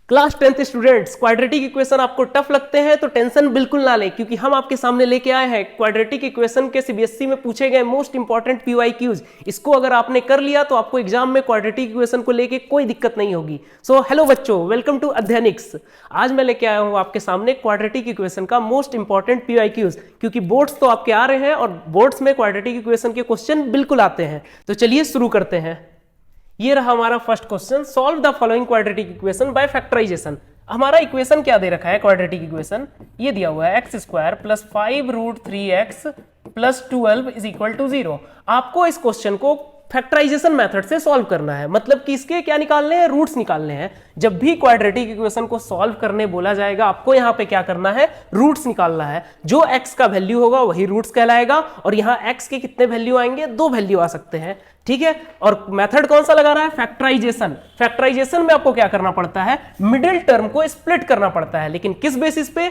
Class 10th students, quadratic equation आपको tough लगते हैं तो टेंशन बिल्कुल ना लें, क्योंकि हम आपके सामने लेके आए हैं क्वाड्रेटिक इक्वेशन के सीबीएसई में पूछे गए मोस्ट इंपॉर्टेंट पीवाईक्यूज। इसको अगर आपने कर लिया तो आपको एग्जाम में क्वाड्रेटिक इक्वेशन को लेके कोई दिक्कत नहीं होगी। सो हेलो बच्चों, वेलकम टू अध्ययनिक्स। आज मैं लेके आया हूं आपके सामने क्वाड्रेटिक इक्वेशन का मोस्ट इंपॉर्टेंट पीवाईक्यूज, क्योंकि बोर्ड्स तो आपके आ रहे हैं और बोर्ड्स में क्वाड्रेटिक इक्वेशन के क्वेश्चन बिल्कुल आते हैं। तो चलिए शुरू करते हैं। ये रहा हमारा first question, solve the following quadratic equation by factorization. हमारा इक्वेशन क्या दे रखा है क्वाड्रेटिक इक्वेशन, ये दिया हुआ है x square plus 5√3x plus 12 is equal to 0। आपको इस क्वेश्चन को फैक्टराइजेशन मेथड से सॉल्व करना है, मतलब कि इसके क्या निकालने हैं, रूट्स निकालने हैं। जब भी क्वाड्रेटिक इक्वेशन को सॉल्व करने बोला जाएगा आपको यहाँ पे क्या करना है, रूट्स निकालना है। जो x का वैल्यू होगा वही रूट्स कहलाएगा, और यहाँ x के कितने वैल्यू आएंगे, 2 वैल्यू आ सकते हैं, ठीक है। और मेथड कौन सा लगा रहा है, फैक्टराइजेशन। फैक्टराइजेशन में आपको क्या करना पड़ता है, मिडिल टर्म को स्प्लिट करना पड़ता है, लेकिन किस बेसिस पे,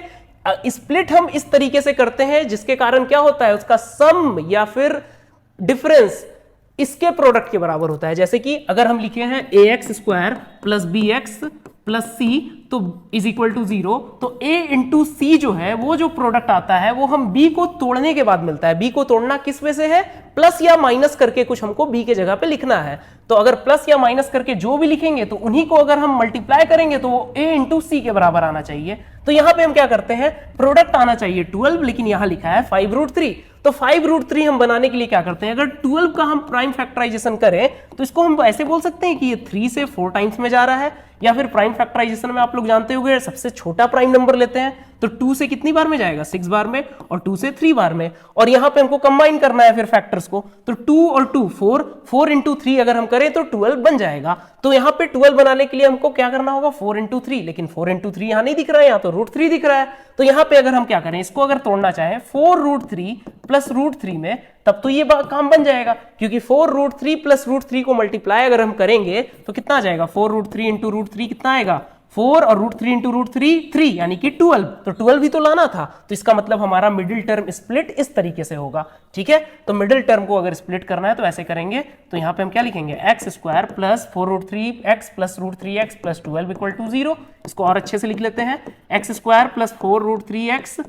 स्प्लिट हम इस तरीके से करते हैं जिसके कारण क्या होता है, उसका सम या फिर डिफरेंस इसके प्रोडक्ट के बराबर होता है। जैसे कि अगर हम लिखे हैं ax square plus bx plus c तो इज इक्वल टू 0, तो a इंटू सी जो है वो जो प्रोडक्ट आता है वो हम b को तोड़ने के बाद मिलता है। b को तोड़ना किस में से है, प्लस या माइनस करके कुछ हमको b के जगह पे लिखना है। तो अगर प्लस या माइनस करके जो भी लिखेंगे तो उन्हीं को अगर हम मल्टीप्लाई करेंगे तो वो a इंटू सी के बराबर आना चाहिए। तो यहां पे हम क्या करते हैं, प्रोडक्ट आना चाहिए 12, लेकिन यहां लिखा है 5√3। तो 5√3 हम बनाने के लिए क्या करते हैं, अगर 12 का हम प्राइम फैक्टराइजेशन करें तो इसको हम ऐसे बोल सकते हैं कि ये 3 से 4 टाइम्स में जा रहा है, या फिर प्राइम फैक्टराइजेशन में आप लोग जानते होंगे सबसे छोटा प्राइम नंबर लेते हैं, तो 2 से कितनी बार में जाएगा, 6 बार में, और 2 से 3 बार में। और यहां पे हमको कंबाइन करना है फिर फैक्टर्स को, तो 2 और 2 4 इंटू 3 अगर हम करें तो 12 बन जाएगा। तो यहां पे 12 बनाने के लिए हमको क्या करना होगा, 4 इंटू 3, लेकिन 4 इंटू 3 यहां नहीं दिख रहा है, यहां तो √3 दिख रहा है। तो यहां पे अगर हम क्या करें, इसको अगर तोड़ना चाहें 4√3 प्लस √3 में, तब तो ये काम बन जाएगा, क्योंकि 4√3 प्लस √3 को मल्टीप्लाई अगर हम करेंगे तो कितना आ जाएगा, 4√3 इंटू √3 कितना आएगा, 4, और √3 इंटू √3 3, यानी कि 12। तो 12 भी तो लाना था, तो इसका मतलब हमारा मिडिल टर्म स्प्लिट इस तरीके से होगा, ठीक है। तो मिडिल टर्म को अगर स्प्लिट करना है तो ऐसे करेंगे, तो यहां पे हम क्या लिखेंगे, x square plus 4√3x plus √3x plus 12 equal to 0। इसको और अच्छे से लिख लेते हैं, x square plus 4√3x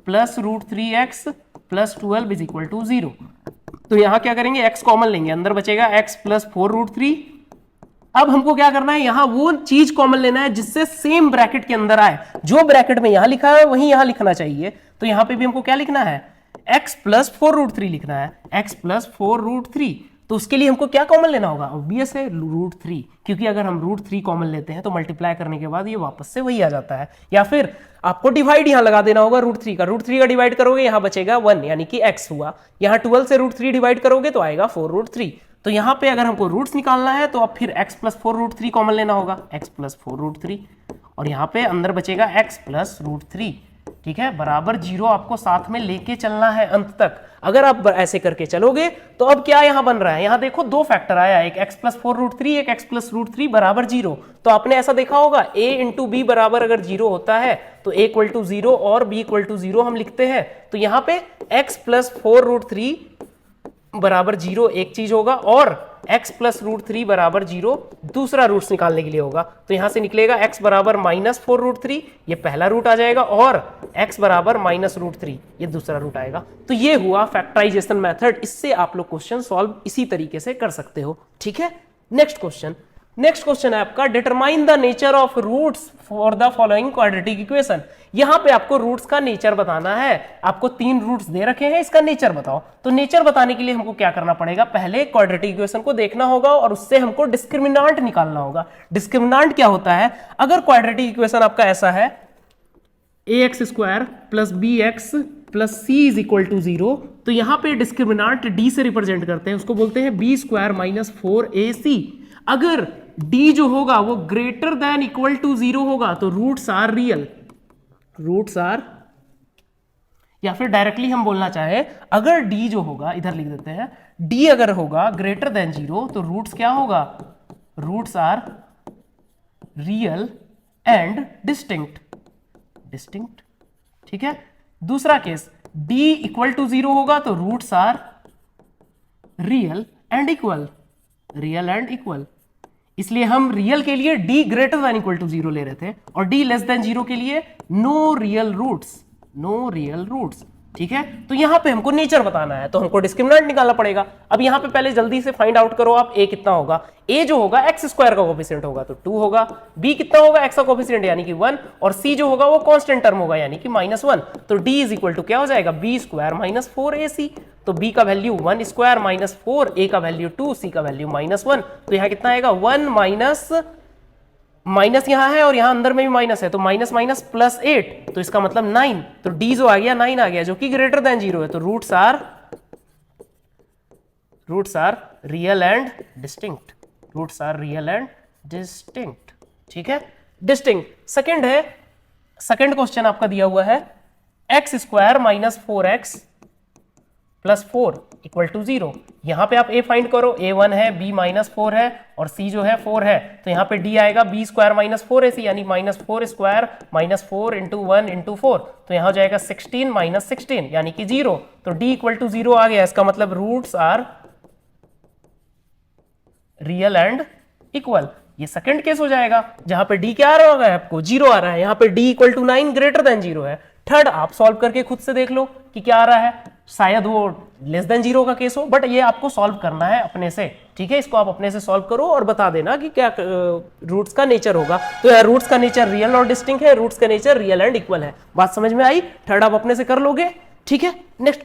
plus √3x plus 12 is equal to 0। तो यहां क्या करेंगे, x कॉमन लेंगे, अंदर बचेगा x प्लस 4√3। अब हमको क्या करना है, यहां वो चीज कॉमन लेना है जिससे सेम ब्रैकेट के अंदर आए, जो ब्रैकेट में यहां लिखा है वही यहां लिखना चाहिए। तो यहां पे भी हमको क्या लिखना है, x प्लस 4√3 लिखना है, x प्लस 4√3। तो उसके लिए हमको क्या कॉमन लेना होगा, ऑब्वियस है √3, क्योंकि अगर हम √3 कॉमन लेते हैं तो मल्टीप्लाई करने के बाद ये वापस से वही आ जाता है। या फिर आपको डिवाइड यहां लगा देना होगा √3 का, √3 का डिवाइड करोगे यहां बचेगा 1, यानी कि x हुआ। यहां 12 से √3 डिवाइड करोगे तो आएगा 4√3। तो यहां पे अगर हमको रूट्स निकालना है तो अब फिर x प्लस 4√3 कॉमन लेना होगा, x प्लस 4√3, और यहां पे अंदर बचेगा x प्लस √3, ठीक है, बराबर 0 आपको साथ में लेके चलना है अंत तक। अगर आप ऐसे करके चलोगे तो अब क्या यहां बन रहा है, यहां देखो 2 फैक्टर आया, एक x प्लस 4√3, एक x प्लस √3 बराबर 0। तो आपने ऐसा देखा होगा, a इंटू बी बराबर अगर 0 होता है तो a इक्वल टू 0 और b इक्वल टू 0 हम लिखते हैं। तो यहां पे x प्लस 4√3 बराबर 0 एक चीज होगा, और x प्लस √3 बराबर 0 दूसरा रूट्स निकालने के लिए होगा। तो यहां से निकलेगा x बराबर माइनस 4√3, ये पहला रूट आ जाएगा, और x बराबर माइनस √3 ये दूसरा रूट आएगा। तो ये हुआ फैक्टराइजेशन मेथड, इससे आप लोग क्वेश्चन सॉल्व इसी तरीके से कर सकते हो, ठीक है। नेक्स्ट क्वेश्चन है आपका, determine the nature of roots for the following quadratic equation. यहां पे आपको रूट्स का नेचर बताना है। आपको 3 रूट्स दे रखे हैं, इसका नेचर बताओ। तो नेचर बताने के लिए हमको क्या करना पड़ेगा, पहले क्वाड्रेटिक इक्वेशन को देखना होगा और उससे हमको डिस्क्रिमिनांट निकालना होगा। डिस्क्रिमिनांट क्या होता है, अगर क्वाड्रेटिक इक्वेशन आपका ऐसा है, ax square plus bx plus c is equal to 0, तो यहां पे डिस्क्रिमिनांट d से रिप्रेजेंट करते हैं, उसको बोलते हैं b स्क्वायर माइनस 4ac। अगर d जो होगा वो ग्रेटर देन इक्वल टू 0 होगा तो रूट्स आर रियल, या फिर डायरेक्टली हम बोलना चाहे, अगर d जो होगा, इधर लिख देते हैं, d अगर होगा ग्रेटर देन 0 तो रूट्स क्या होगा, roots are real and distinct, ठीक है। दूसरा केस, d इक्वल टू 0 होगा तो roots are real and equal, इसलिए हम रियल के लिए d greater than equal to 0 ले रहे थे और d लेस देन 0 के लिए नो रियल रूट्स। ठीक है, तो यहां पे हमको नेचर बताना है, तो हमको डिस्क्रिमिनेंट निकालना पड़ेगा। अब यहां पे पहले जल्दी से फाइंड आउट करो आप, a कितना होगा। a जो होगा x स्क्वायर का कोफिशिएंट होगा तो 2 होगा, b कितना होगा x का कोफिशिएंट यानी कि 1, और c जो होगा वो कांस्टेंट टर्म होगा यानी कि -1। तो d इज इक्वल टू क्या हो जाएगा, b स्क्वायर माइनस 4ac। तो b का वैल्यू 1 स्क्वायर माइनस 4, a का वैल्यू 2, c का वैल्यू -1। तो यहां कितना आएगा, 1 माइनस यहां है और यहां अंदर में भी माइनस है, तो माइनस माइनस प्लस 8, तो इसका मतलब 9। तो d जो आ गया 9 आ गया जो कि ग्रेटर देन 0 है। तो roots are real and distinct, ठीक है, डिस्टिंक्ट। सेकंड क्वेश्चन आपका दिया हुआ है x square minus 4x plus 4 equal to 0। यहां पे आप a फाइंड करो, a 1 है, b माइनस 4 है और c जो है 4 है, तो यहां पे d आएगा b स्क्वायर माइनस 4ac यानी minus 4 square minus 4 into 1 into 4, तो यहां हो जाएगा 16 माइनस 16 यानी कि 0। तो d इक्वल टू 0 आ गया, इसका मतलब roots are real and equal. ये सेकंड केस हो जाएगा जहां पे d क्या आ रहा होगा आपको, 0 आ रहा है, यहां पे d equal to 9 greater than 0 है। थर्ड आप सॉल्व करके खुद से देख लो कि क्या आ रहा है, शायद वो लेस देन 0 का केस हो, बट ये आपको सॉल्व करना है अपने से। ठीक है, इसको आप अपने से सॉल्व करो और बता देना कि क्या रूट्स का नेचर होगा। तो यार रूट्स का नेचर रियल और डिस्टिंक्ट है, रूट्स का नेचर रियल एंड इक्वल है। बात समझ में आई? थर्ड आप अपने से कर लोगे। ठीक है, नेक्स्ट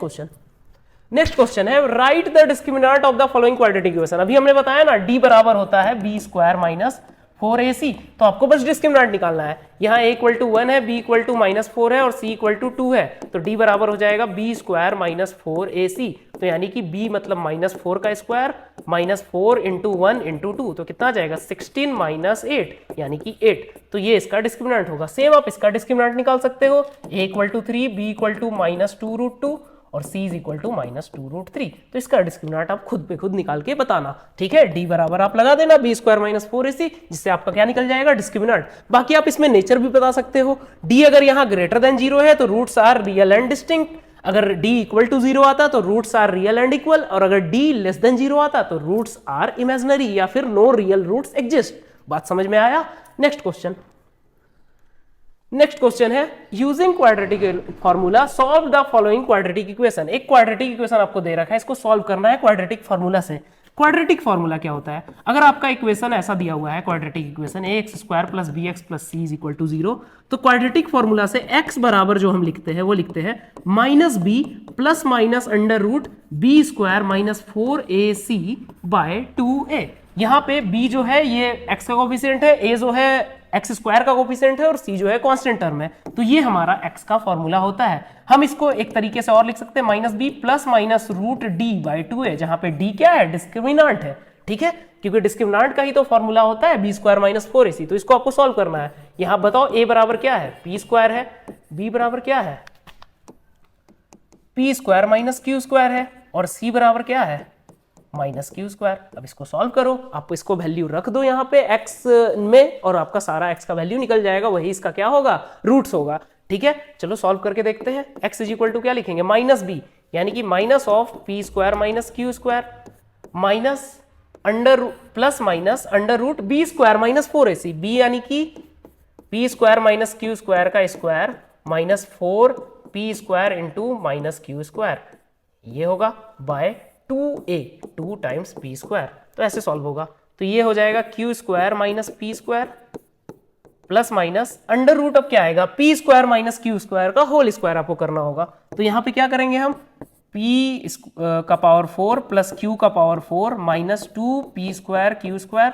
क्वेश्चन है right the discriminant of the following quadratic equation. अभी हमने बताया ना d बराबर होता है b स्क्वायर माइनस 4ac, तो आपको बस डिस्क्रिमिनेंट निकालना है। यहाँ a इक्वल टू 1 है, b इक्वल टू -4 है और c इक्वल टू 2 है, तो d बराबर हो जाएगा b स्क्वायर माइनस 4ac। तो यानी कि b मतलब -4 का स्क्वायर माइनस 4 इंटू 1 इंटू 2, तो कितना आ जाएगा 16 माइनस 8 यानी कि 8। तो ये इसका डिस्क्रिमिनेंट होगा। सेम आप इसका डिस्क्रिमिनेंट निकाल सकते हो, a equal to 3, b equal to -2√2 और c इज इक्वल टू -2√3। तो इसका डिस्क्रिमिनेंट आप खुद पे खुद निकाल के बताना। ठीक है, d बराबर आप लगा देना b स्क्वायर माइनस 4ac, जिससे आपका क्या निकल जाएगा, डिस्क्रिमिनेंट। बाकी आप इसमें नेचर भी बता सकते हो। d अगर यहाँ ग्रेटर देन 0 है तो roots are real and distinct, अगर d इक्वल टू 0 आता तो roots are real and equal, और अगर d लेस देन 0 आता तो रूट्स आर इमेजिनरी या फिर नो रियल रूट्स एग्जिस्ट। बात समझ में आया? नेक्स्ट क्वेश्चन है using quadratic formula solve the following quadratic equation. एक क्वाड्रेटिक इक्वेशन आपको दे रखा है, इसको सॉल्व करना है क्वाड्रेटिक फार्मूला से। क्वाड्रेटिक फार्मूला क्या होता है? अगर आपका इक्वेशन ऐसा दिया हुआ है, quadratic equation ax square plus bx plus c is equal to 0, तो क्वाड्रेटिक फार्मूला से x बराबर जो हम लिखते हैं वो लिखते हैं minus b plus minus under root B square minus 4ac by 2a। यहाँ पे b जो है ये x का कोफिशिएंट है, a जो है एक्स स्क्वायर का कोफिशिएंट है और c जो है कांस्टेंट टर्म है। तो ये हमारा x का फॉर्मूला होता है। हम इसको एक तरीके से और लिख सकते हैं minus b plus minus root d by 2a, जहां पे d क्या है, डिस्क्रिमिनेंट है। ठीक है, क्योंकि डिस्क्रिमिनेंट का ही तो फॉर्मूला होता है b स्क्वायर माइनस 4ac। तो इसको आपको सॉल्व करना है। यहां बताओ a बराबर क्या है, p स्क्वायर है, b बराबर क्या है, p square minus Q square है, और c बराबर क्या है, माइनस क्यू स्क्वायर। अब इसको सॉल्व करो, आप इसको वैल्यू रख दो यहाँ पे x में और आपका सारा x का वैल्यू निकल जाएगा, वही इसका क्या होगा, रूट्स होगा। ठीक है, चलो सॉल्व करके देखते हैं। x इज इक्वल टू क्या लिखेंगे, माइनस बी यानी कि minus of P square minus Q square minus under plus minus under root B square minus 4ac, b यानी कि P square minus Q square का square minus 4p square into minus Q square, ये होगा bye 2a, 2 times p square. तो ऐसे solve होगा। तो ये हो जाएगा q square minus p square plus minus under root अब क्या आएगा, p square minus q square का होल स्क्वायर आपको करना होगा। तो यहां पे क्या करेंगे हम, p का पावर 4 प्लस q का power 4 minus 2p square q square,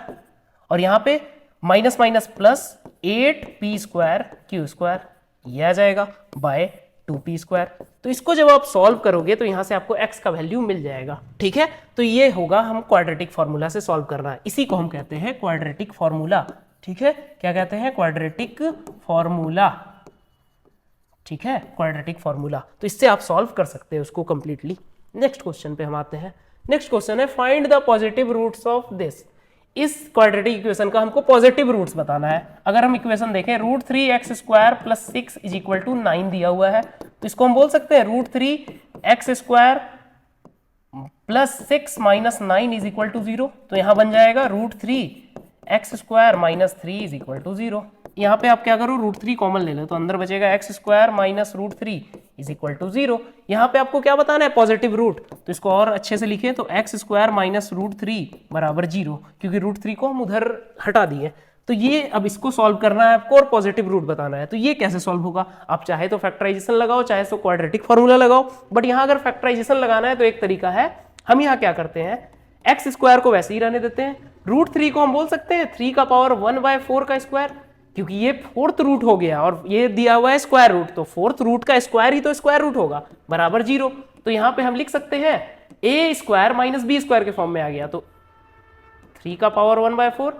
और यहां पे minus minus plus 8p square q square, ये आ जाएगा बाय 2p स्क्वायर। तो इसको जब आप सॉल्व करोगे तो यहां से आपको x का वैल्यू मिल जाएगा। ठीक है, तो ये होगा हम क्वाड्रेटिक फार्मूला से सॉल्व करना है। इसी को हम कहते हैं क्वाड्रेटिक फार्मूला। ठीक है, क्या कहते हैं, क्वाड्रेटिक फार्मूला। ठीक है, क्वाड्रेटिक फार्मूला। तो इससे आप सॉल्व कर सकते हैं उसको कंप्लीटली। नेक्स्ट क्वेश्चन पे हम आते हैं। नेक्स्ट क्वेश्चन है find the positive roots of this. इस क्वाड्रेटिक इक्वेशन का हमको पॉजिटिव रूट्स बताना है। अगर हम इक्वेशन देखें, root 3x square plus 6 is equal to 9 दिया हुआ है, तो इसको हम बोल सकते हैं root 3x square plus 6 minus 9 is equal to 0। तो यहां बन जाएगा root 3 x square minus 3 is equal to 0। यहाँ पे आप क्या करो, √3 कॉमन ले लो, तो अंदर बचेगा x square minus √3 is equal to 0। यहाँ पे आपको क्या बताना है, पॉजिटिव रूट, तो इसको और अच्छे से लिखें, तो एक्स स्क्वायर माइनस √3 बराबर 0, क्योंकि √3 को हम उधर हटा दिए। तो ये अब इसको सॉल्व करना है आपको और पॉजिटिव रूट बताना है। तो ये कैसे सॉल्व होगा, आप चाहे तो फैक्टराइजेशन लगाओ, चाहे तो क्वाड्रेटिक फॉर्मूला लगाओ, बट यहाँ अगर फैक्टराइजेशन लगाना है तो एक तरीका है, हम यहाँ क्या करते हैं, एक्स स्क्वायर को वैसे ही रहने देते हैं, √3 को हम बोल सकते हैं 3 का पावर 1/4 का स्क्वायर, क्योंकि ये फोर्थ रूट हो गया और ये दिया हुआ है स्क्वायर रूट, तो फोर्थ रूट का स्क्वायर ही तो स्क्वायर रूट होगा, बराबर 0। तो यहाँ पे हम लिख सकते हैं a square minus b square के फॉर्म में आ गया, तो 3 का power 1/4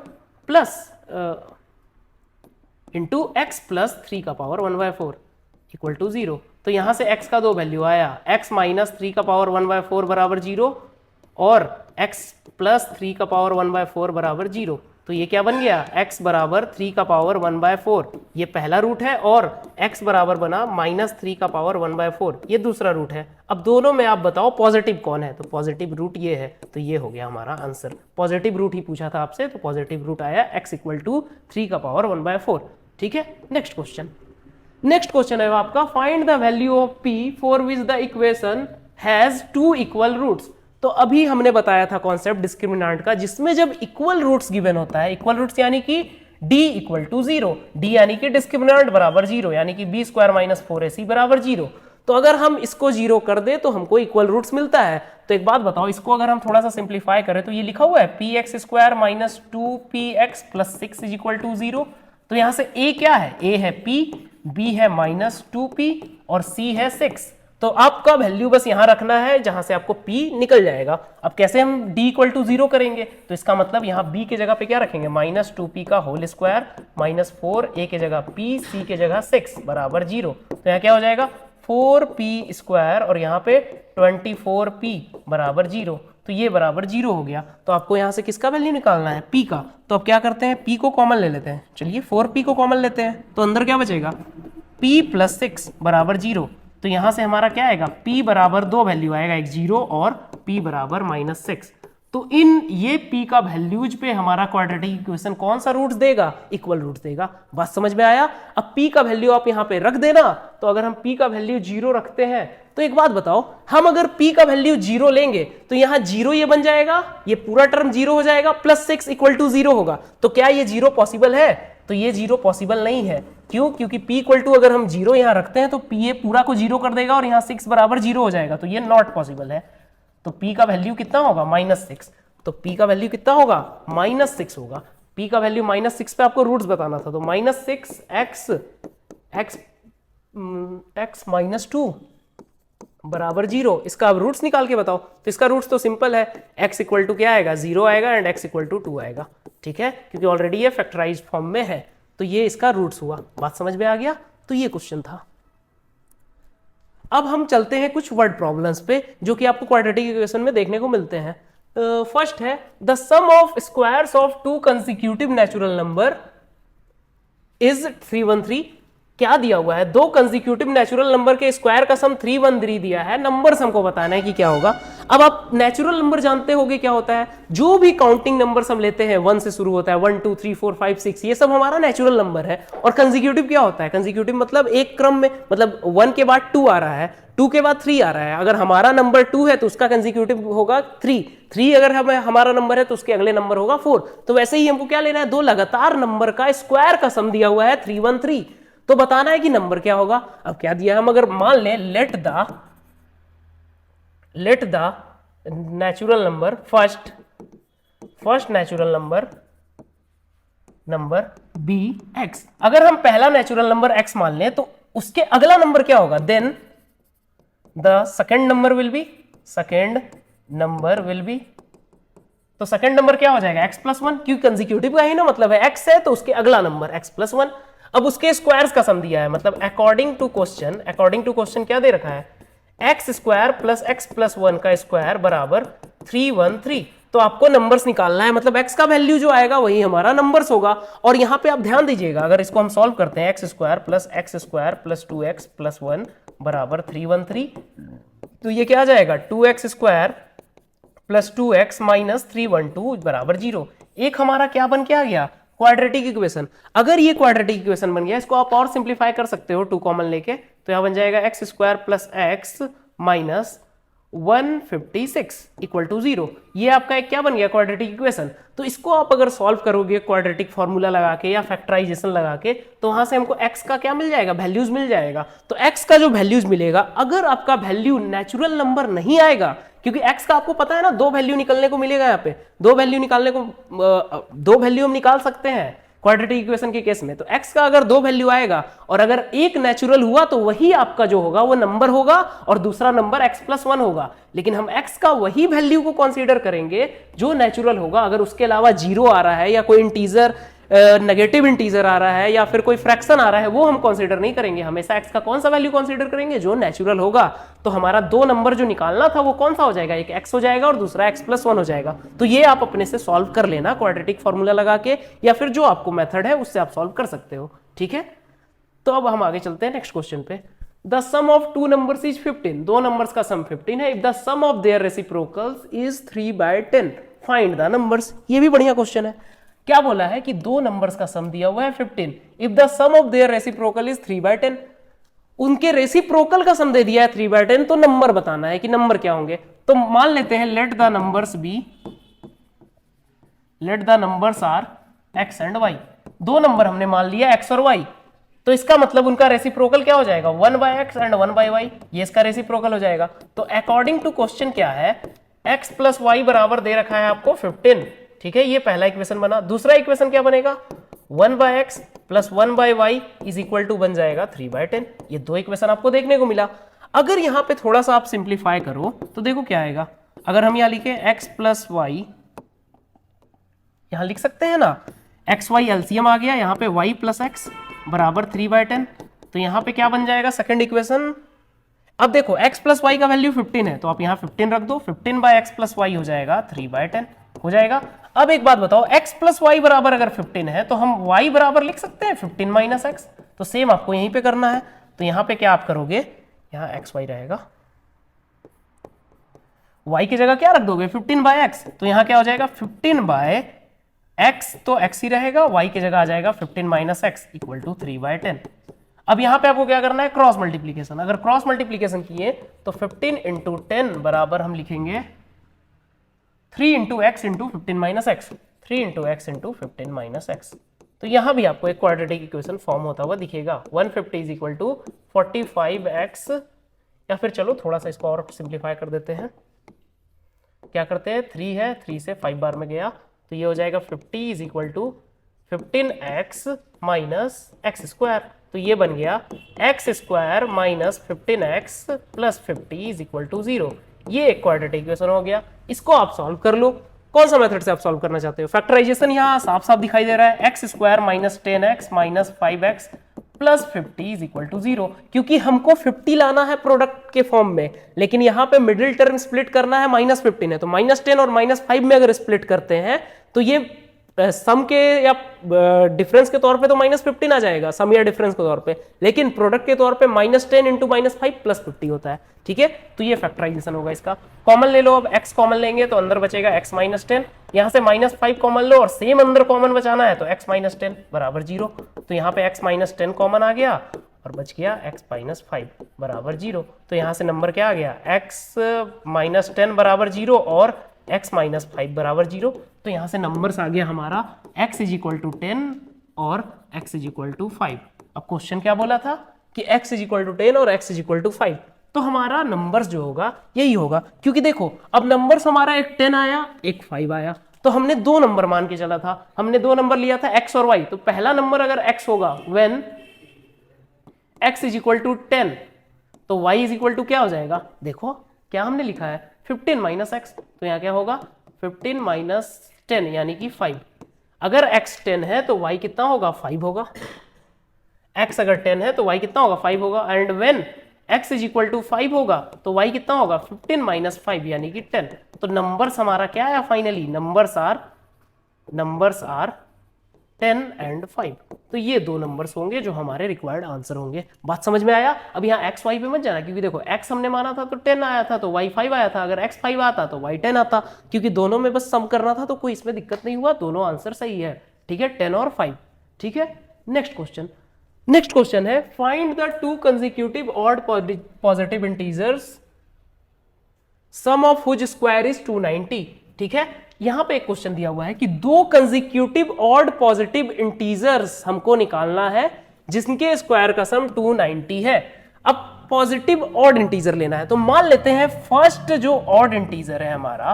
plus into x plus 3 का पावर 1/4 इक्वल टू 0। तो यहां से x का 2 वैल्यू आया, x माइनस 3 का पावर 1/4 बराबर 0 और x प्लस 3 का पावर 1/4 बराबर 0। तो ये क्या बन गया, x बराबर 3 का पावर 1/4, ये पहला रूट है, और x बराबर बना माइनस 3 का पावर 1/4, ये दूसरा रूट है। अब दोनों में आप बताओ पॉजिटिव कौन है, तो पॉजिटिव रूट ये है, तो ये हो गया हमारा आंसर। पॉजिटिव रूट ही पूछा था आपसे, तो पॉजिटिव रूट आया x इक्वल टू 3 का पावर 1/4। ठीक है, नेक्स्ट क्वेश्चन। नेक्स्ट क्वेश्चन है आपका, find the value of p for which the equation has 2 equal roots. तो अभी हमने बताया था कॉन्सेप्ट डिस्क्रिमिनेंट का, जिसमें जब इक्वल रूट्स गिवन होता है, इक्वल रूट्स यानी कि d इक्वल टू 0, d यानी कि डिस्क्रिमिनेंट बराबर 0, यानी कि b स्क्वायर माइनस 4ac बराबर 0। तो अगर हम इसको 0 कर दे तो हमको इक्वल रूट्स मिलता है। तो एक बात बताओ, इसको अगर हम थोड़ा सा सिंप्लीफाई करें तो ये लिखा हुआ है px square minus 2px plus 6 is equal to 0। तो यहां से a क्या है, a है p, b है माइनस 2p और c है 6। तो आपका वैल्यू बस यहां रखना है जहां से आपको p निकल जाएगा। अब कैसे हम d इक्वल टू 0 करेंगे, तो इसका मतलब यहाँ b के जगह पे क्या रखेंगे, माइनस 2p का होल स्क्वायर माइनस 4a के जगह p, c के जगह 6 बराबर 0। तो यहाँ क्या हो जाएगा 4p स्क्वायर और यहाँ पे 24p बराबर 0। तो ये बराबर 0 हो गया। तो आपको यहाँ से किसका वैल्यू निकालना है, p का। तो अब क्या करते हैं, p को कॉमन ले लेते हैं। चलिए 4p को कॉमन लेते हैं, तो अंदर क्या बचेगा, p प्लस 6 बराबर 0। तो यहां से हमारा क्या आएगा, p बराबर 2 वैल्यू आएगा, एक 0 और p बराबर माइनस 6। तो इन ये p का वैल्यूज पे हमारा क्वाड्रेटिक इक्वेशन कौन सा रूट्स देगा, इक्वल रूट्स देगा। बात समझ में आया। अब p का वैल्यू आप यहाँ पे रख देना। तो अगर हम p का वैल्यू 0 रखते हैं, तो एक बात बताओ, हम अगर p का वैल्यू 0 लेंगे तो यहाँ 0 ये बन जाएगा, ये पूरा टर्म 0 हो जाएगा, प्लस 6 इक्वल टू 0 होगा। तो क्या ये 0 पॉसिबल है, तो ये 0 पॉसिबल नहीं है। क्यों, क्योंकि p इक्वल टू अगर हम 0 यहाँ रखते हैं तो p ये पूरा को 0 कर देगा और यहाँ 6 बराबर 0 हो जाएगा, तो ये नॉट पॉसिबल है। तो p का वैल्यू कितना होगा, माइनस 6। तो p का वैल्यू कितना होगा, माइनस 6 होगा। p का वैल्यू माइनस 6 पे आपको रूट्स बताना था, तो माइनस 6 x माइनस 2 बराबर 0। इसका अब रूट्स निकाल के बताओ। तो इसका रूट्स तो सिंपल है, x इक्वल टू क्या आएगा, 0 आएगा एंड x इक्वल टू 2 आएगा। ठीक है, क्योंकि ऑलरेडी ये फैक्टराइज्ड फॉर्म में है। तो ये इसका रूट्स हुआ। बात समझ में आ गया। तो ये क्वेश्चन था। अब हम चलते हैं कुछ वर्ड प्रॉब्लम्स पे जो कि आपको क्वाड्रेटिक इक्वेशन में देखने को मिलते हैं। फर्स्ट है, the sum of squares of 2 consecutive natural number is 313। क्या दिया हुआ है, 2 कंसेक्यूटिव नेचुरल नंबर के स्क्वायर का सम 313 दिया है। नंबर्स हमको बताना है कि क्या होगा। अब आप नेचुरल नंबर जानते होंगे क्या होता है, जो भी काउंटिंग नंबर्स हम लेते हैं 1 से शुरू होता है, 1 2 3 4 5 6, ये सब हमारा नेचुरल नंबर है। और कंसेक्यूटिव क्या होता है, कंसेक्यूटिव मतलब एक क्रम में, मतलब 1 के बाद 2 आ रहा है, 2 के बाद 3 आ रहा है। अगर हमारा नंबर 2 है तो उसका कंसेक्यूटिव होगा 3 अगर हमारा नंबर है तो उसके अगले नंबर होगा 4। तो वैसे ही हमको क्या लेना है, 2 लगातार नंबर का स्क्वायर का सम दिया हुआ है 313। तो बताना है कि नंबर क्या होगा। अब क्या दिया है, हम अगर मान लें let the natural number first natural number be x. अगर हम पहला नेचुरल नंबर एक्स मान लें तो उसके अगला नंबर क्या होगा, then the second number will be तो सेकेंड नंबर क्या हो जाएगा, एक्स प्लस 1, क्योंकि कंसेक्यूटिव का ही ना मतलब है, एक्स है तो उसके अगला नंबर एक्स प्लस 1। अब उसके स्क्वायर्स का सम दिया है, मतलब अकॉर्डिंग टू क्वेश्चन क्या दे रखा है, x square plus x plus 1 का स्क्वायर बराबर 313। तो आपको नंबर्स निकालना है, मतलब एक्स का वैल्यू जो आएगा वही हमारा नंबर्स होगा। और यहां पे आप ध्यान दीजिएगा, अगर इसको हम सॉल्व करते हैं, x square plus 2x plus 1 बराबर 313, तो ये क्या आ जाएगा, 2x square plus 2x minus 312 बराबर 0। एक हमारा क्या बन के आ गया, क्वाड्रेटिक इक्वेशन। अगर ये क्वाड्रेटिक इक्वेशन बन गया, इसको आप और सिंप्लीफाई कर सकते हो 2 कॉमन लेके, तो यहां बन जाएगा x square plus x minus 156 equal to 0। ये आपका एक क्या बन गया, क्वाड्रेटिक इक्वेशन। तो इसको आप अगर सॉल्व करोगे क्वाड्रेटिक फॉर्मूला लगा के या फैक्टराइजेशन लगा के, तो वहां से हमको x का क्या मिल जाएगा, वैल्यूज मिल जाएगा। तो x का जो वैल्यूज मिलेगा, अगर आपका वैल्यू नेचुरल नंबर नहीं आएगा, क्योंकि x का आपको पता है ना, 2 वैल्यू निकलने को मिलेगा, यहाँ पे 2 वैल्यू निकालने को 2 वैल्यू हम निकाल सकते हैं क्वाड्रेटिक इक्वेशन के केस में। तो x का अगर 2 वैल्यू आएगा और अगर एक नेचुरल हुआ, तो वही आपका जो होगा वो नंबर होगा और दूसरा नंबर x+1 होगा। लेकिन हम x का वही वैल्यू को कंसीडर करेंगे जो नेचुरल होगा। अगर उसके अलावा 0 आ रहा है या कोई इंटीजर नेगेटिव इंटीजर आ रहा है या फिर कोई फ्रैक्शन आ रहा है, वो हम कंसीडर नहीं करेंगे। हमेशा x का कौन सा वैल्यू कंसीडर करेंगे, जो नेचुरल होगा। तो हमारा 2 नंबर जो निकालना था वो कौन सा हो जाएगा, एक x हो जाएगा और दूसरा x+1 हो जाएगा। तो ये आप अपने से सॉल्व कर लेना क्वाड्रेटिक फॉर्मूला लगा के, या फिर जो आपको मेथड है उससे आप सॉल्व कर सकते हो, ठीक है। तो अब हम आगे चलते हैं नेक्स्ट क्वेश्चन पे। The sum of 2 numbers is 15। 2 numbers का सम 15 है। If the sum of their reciprocals is 3/10 find the numbers. ये भी बढ़िया क्वेश्चन है। क्या बोला है कि 2 नंबर्स का सम दिया हुआ है 15। If the sum of their reciprocal is 3/10, उनके रेसिप्रोकल का सम दे दिया है 3/10, तो नंबर बताना है कि नंबर क्या होंगे। तो मान लेते हैं let the numbers are x and y। 2 number हमने मान लिया x और y, तो इसका मतलब उनका रेसिप्रोकल क्या हो जाएगा, 1/x एंड 1/y। ये इसका रेसिप्रोकल हो जाएगा। तो अकॉर्डिंग टू क्वेश्चन क्या है, x प्लस वाई बराबर दे रखा है आपको 15, ठीक है। ये पहला इक्वेशन बना। दूसरा इक्वेशन क्या बनेगा, 1/x plus 1/y is equal to बन जाएगा 3/10। ये 2 इक्वेशन आपको देखने को मिला। अगर यहां पे थोड़ा सा आप सिंप्लीफाई करो तो देखो क्या आएगा। अगर हम यहां लिखे x प्लस वाई, यहां लिख सकते हैं ना, एक्स वाई एलसीएम आ गया, यहाँ पे y प्लस एक्स बराबर 3/10। तो यहाँ पे क्या बन जाएगा सेकंड इक्वेशन। अब देखो x प्लस वाई का वैल्यू 15 है, तो आप यहाँ 15 रख दो, 15/x प्लस वाई हो जाएगा 3/10 हो जाएगा। अब एक बात बताओ, x प्लस वाई बराबर अगर 15 है, तो हम y बराबर लिख सकते हैं 15 माइनस एक्स। तो सेम आपको यहीं पे करना है। तो यहाँ पे क्या आप करोगे, यहाँ एक्स वाई रहेगा, y की जगह क्या रख दोगे 15/x। तो यहाँ क्या हो जाएगा 15/x, तो x ही रहेगा, y की जगह आ जाएगा 15 माइनस एक्स इक्वल टू 3/10। अब यहाँ पे आपको क्या करना है, क्रॉस मल्टीप्लीकेशन। अगर क्रॉस मल्टीप्लीकेशन किए तो 15 इंटू 10 बराबर हम लिखेंगे 3 into x into 15 minus x, 3 into x into 15 minus x. तो यहाँ भी आपको एक क्वाड्रेटिक इक्वेशन फॉर्म होता हुआ दिखेगा। 150 इज इक्वल टू 45x, या फिर चलो थोड़ा सा इसको और सिंप्लीफाई कर देते हैं। क्या करते हैं, 3 है, 3 से 5 बार में गया, तो ये हो जाएगा 50 is equal to 15x minus x square. तो ये बन गया x square minus 15x plus 50 is equal to 0। ये एक क्वाड्रेटिक इक्वेशन हो गया। इसको आप सॉल्व कर लो। कौन सा मेथड से आप सॉल्व करना चाहते हो, फैक्टराइजेशन यहाँ साफ साफ दिखाई दे रहा है, x square minus 10x minus 5x plus 50 is equal to 0, क्योंकि हमको 50 लाना है प्रोडक्ट के फॉर्म में, लेकिन यहाँ पे मिडिल टर्म स्प्लिट करना है -15 है, तो -10 और -5 में अगर स्प्लिट करते हैं तो ये सम के या डिफरेंस के तौर पे तो -15 आ जाएगा, सम या डिफरेंस के तौर पे, लेकिन प्रोडक्ट के तौर पे -10 इंटू -5 प्लस 50 होता है, ठीक है। तो ये फैक्टराइजेशन होगा इसका। कॉमन ले लो, अब x कॉमन लेंगे तो अंदर बचेगा x माइनस 10, यहाँ से -5 कॉमन लो और सेम अंदर कॉमन बचाना है, तो x माइनस 10 बराबर 0। तो यहाँ पे x माइनस 10 कॉमन आ गया और बच गया x माइनस 5 बराबर 0। तो यहाँ से नंबर क्या आ गया, x माइनस 10 बराबर 0 और x माइनस 5 बराबर 0। तो यहाँ से नंबर्स आ गया हमारा x इज इक्वल टू 10 और x इज इक्वल टू 5। अब क्वेश्चन क्या बोला था कि x इज इक्वल टू 10 और x इज इक्वल टू 5, तो हमारा नंबर्स जो होगा यही होगा, क्योंकि देखो अब नंबर्स हमारा एक 10 आया एक 5 आया, तो हमने 2 नंबर मान के चला था, हमने 2 नंबर लिया था x और y। तो पहला नंबर अगर x होगा when x is equal to 10, तो y इज इक्वल टू क्या हो जाएगा, देखो क्या हमने लिखा है 15 माइनस एक्स, तो यहाँ क्या होगा 15 माइनस 10 यानी कि 5। अगर x 10 है तो y कितना होगा 5 होगा, x अगर 10 है तो y कितना होगा 5 होगा, and when x is equal to 5 होगा तो y कितना होगा 15 माइनस 5 यानी कि 10। तो नंबर्स हमारा क्या है फाइनली, नंबर्स आर 10 एंड 5। तो ये दो नंबर्स होंगे जो हमारे रिक्वायर्ड आंसर होंगे। बात समझ में आया? अब यहाँ एक्स वाई पे मत जाना, क्योंकि देखो एक्स हमने माना था तो 10 आया था, तो वाई 5 आया था। अगर एक्स 5 आता तो वाई 10 आता, क्योंकि दोनों में बस सम करना था, तो कोई इसमें दिक्कत नहीं हुआ, दोनों आंसर सही है। ठीक है, 10 और 5। ठीक है, नेक्स्ट क्वेश्चन है find the two consecutive odd positive integers sum of which square is 290। ठीक है, यहां पे एक क्वेश्चन दिया हुआ है कि दो कंसेक्यूटिव ऑड पॉजिटिव इंटीजर्स हमको निकालना है जिसके स्क्वायर का सम 290 है। अब पॉजिटिव ऑड इंटीजर लेना है, तो मान लेते हैं फर्स्ट जो ऑड इंटीजर है हमारा,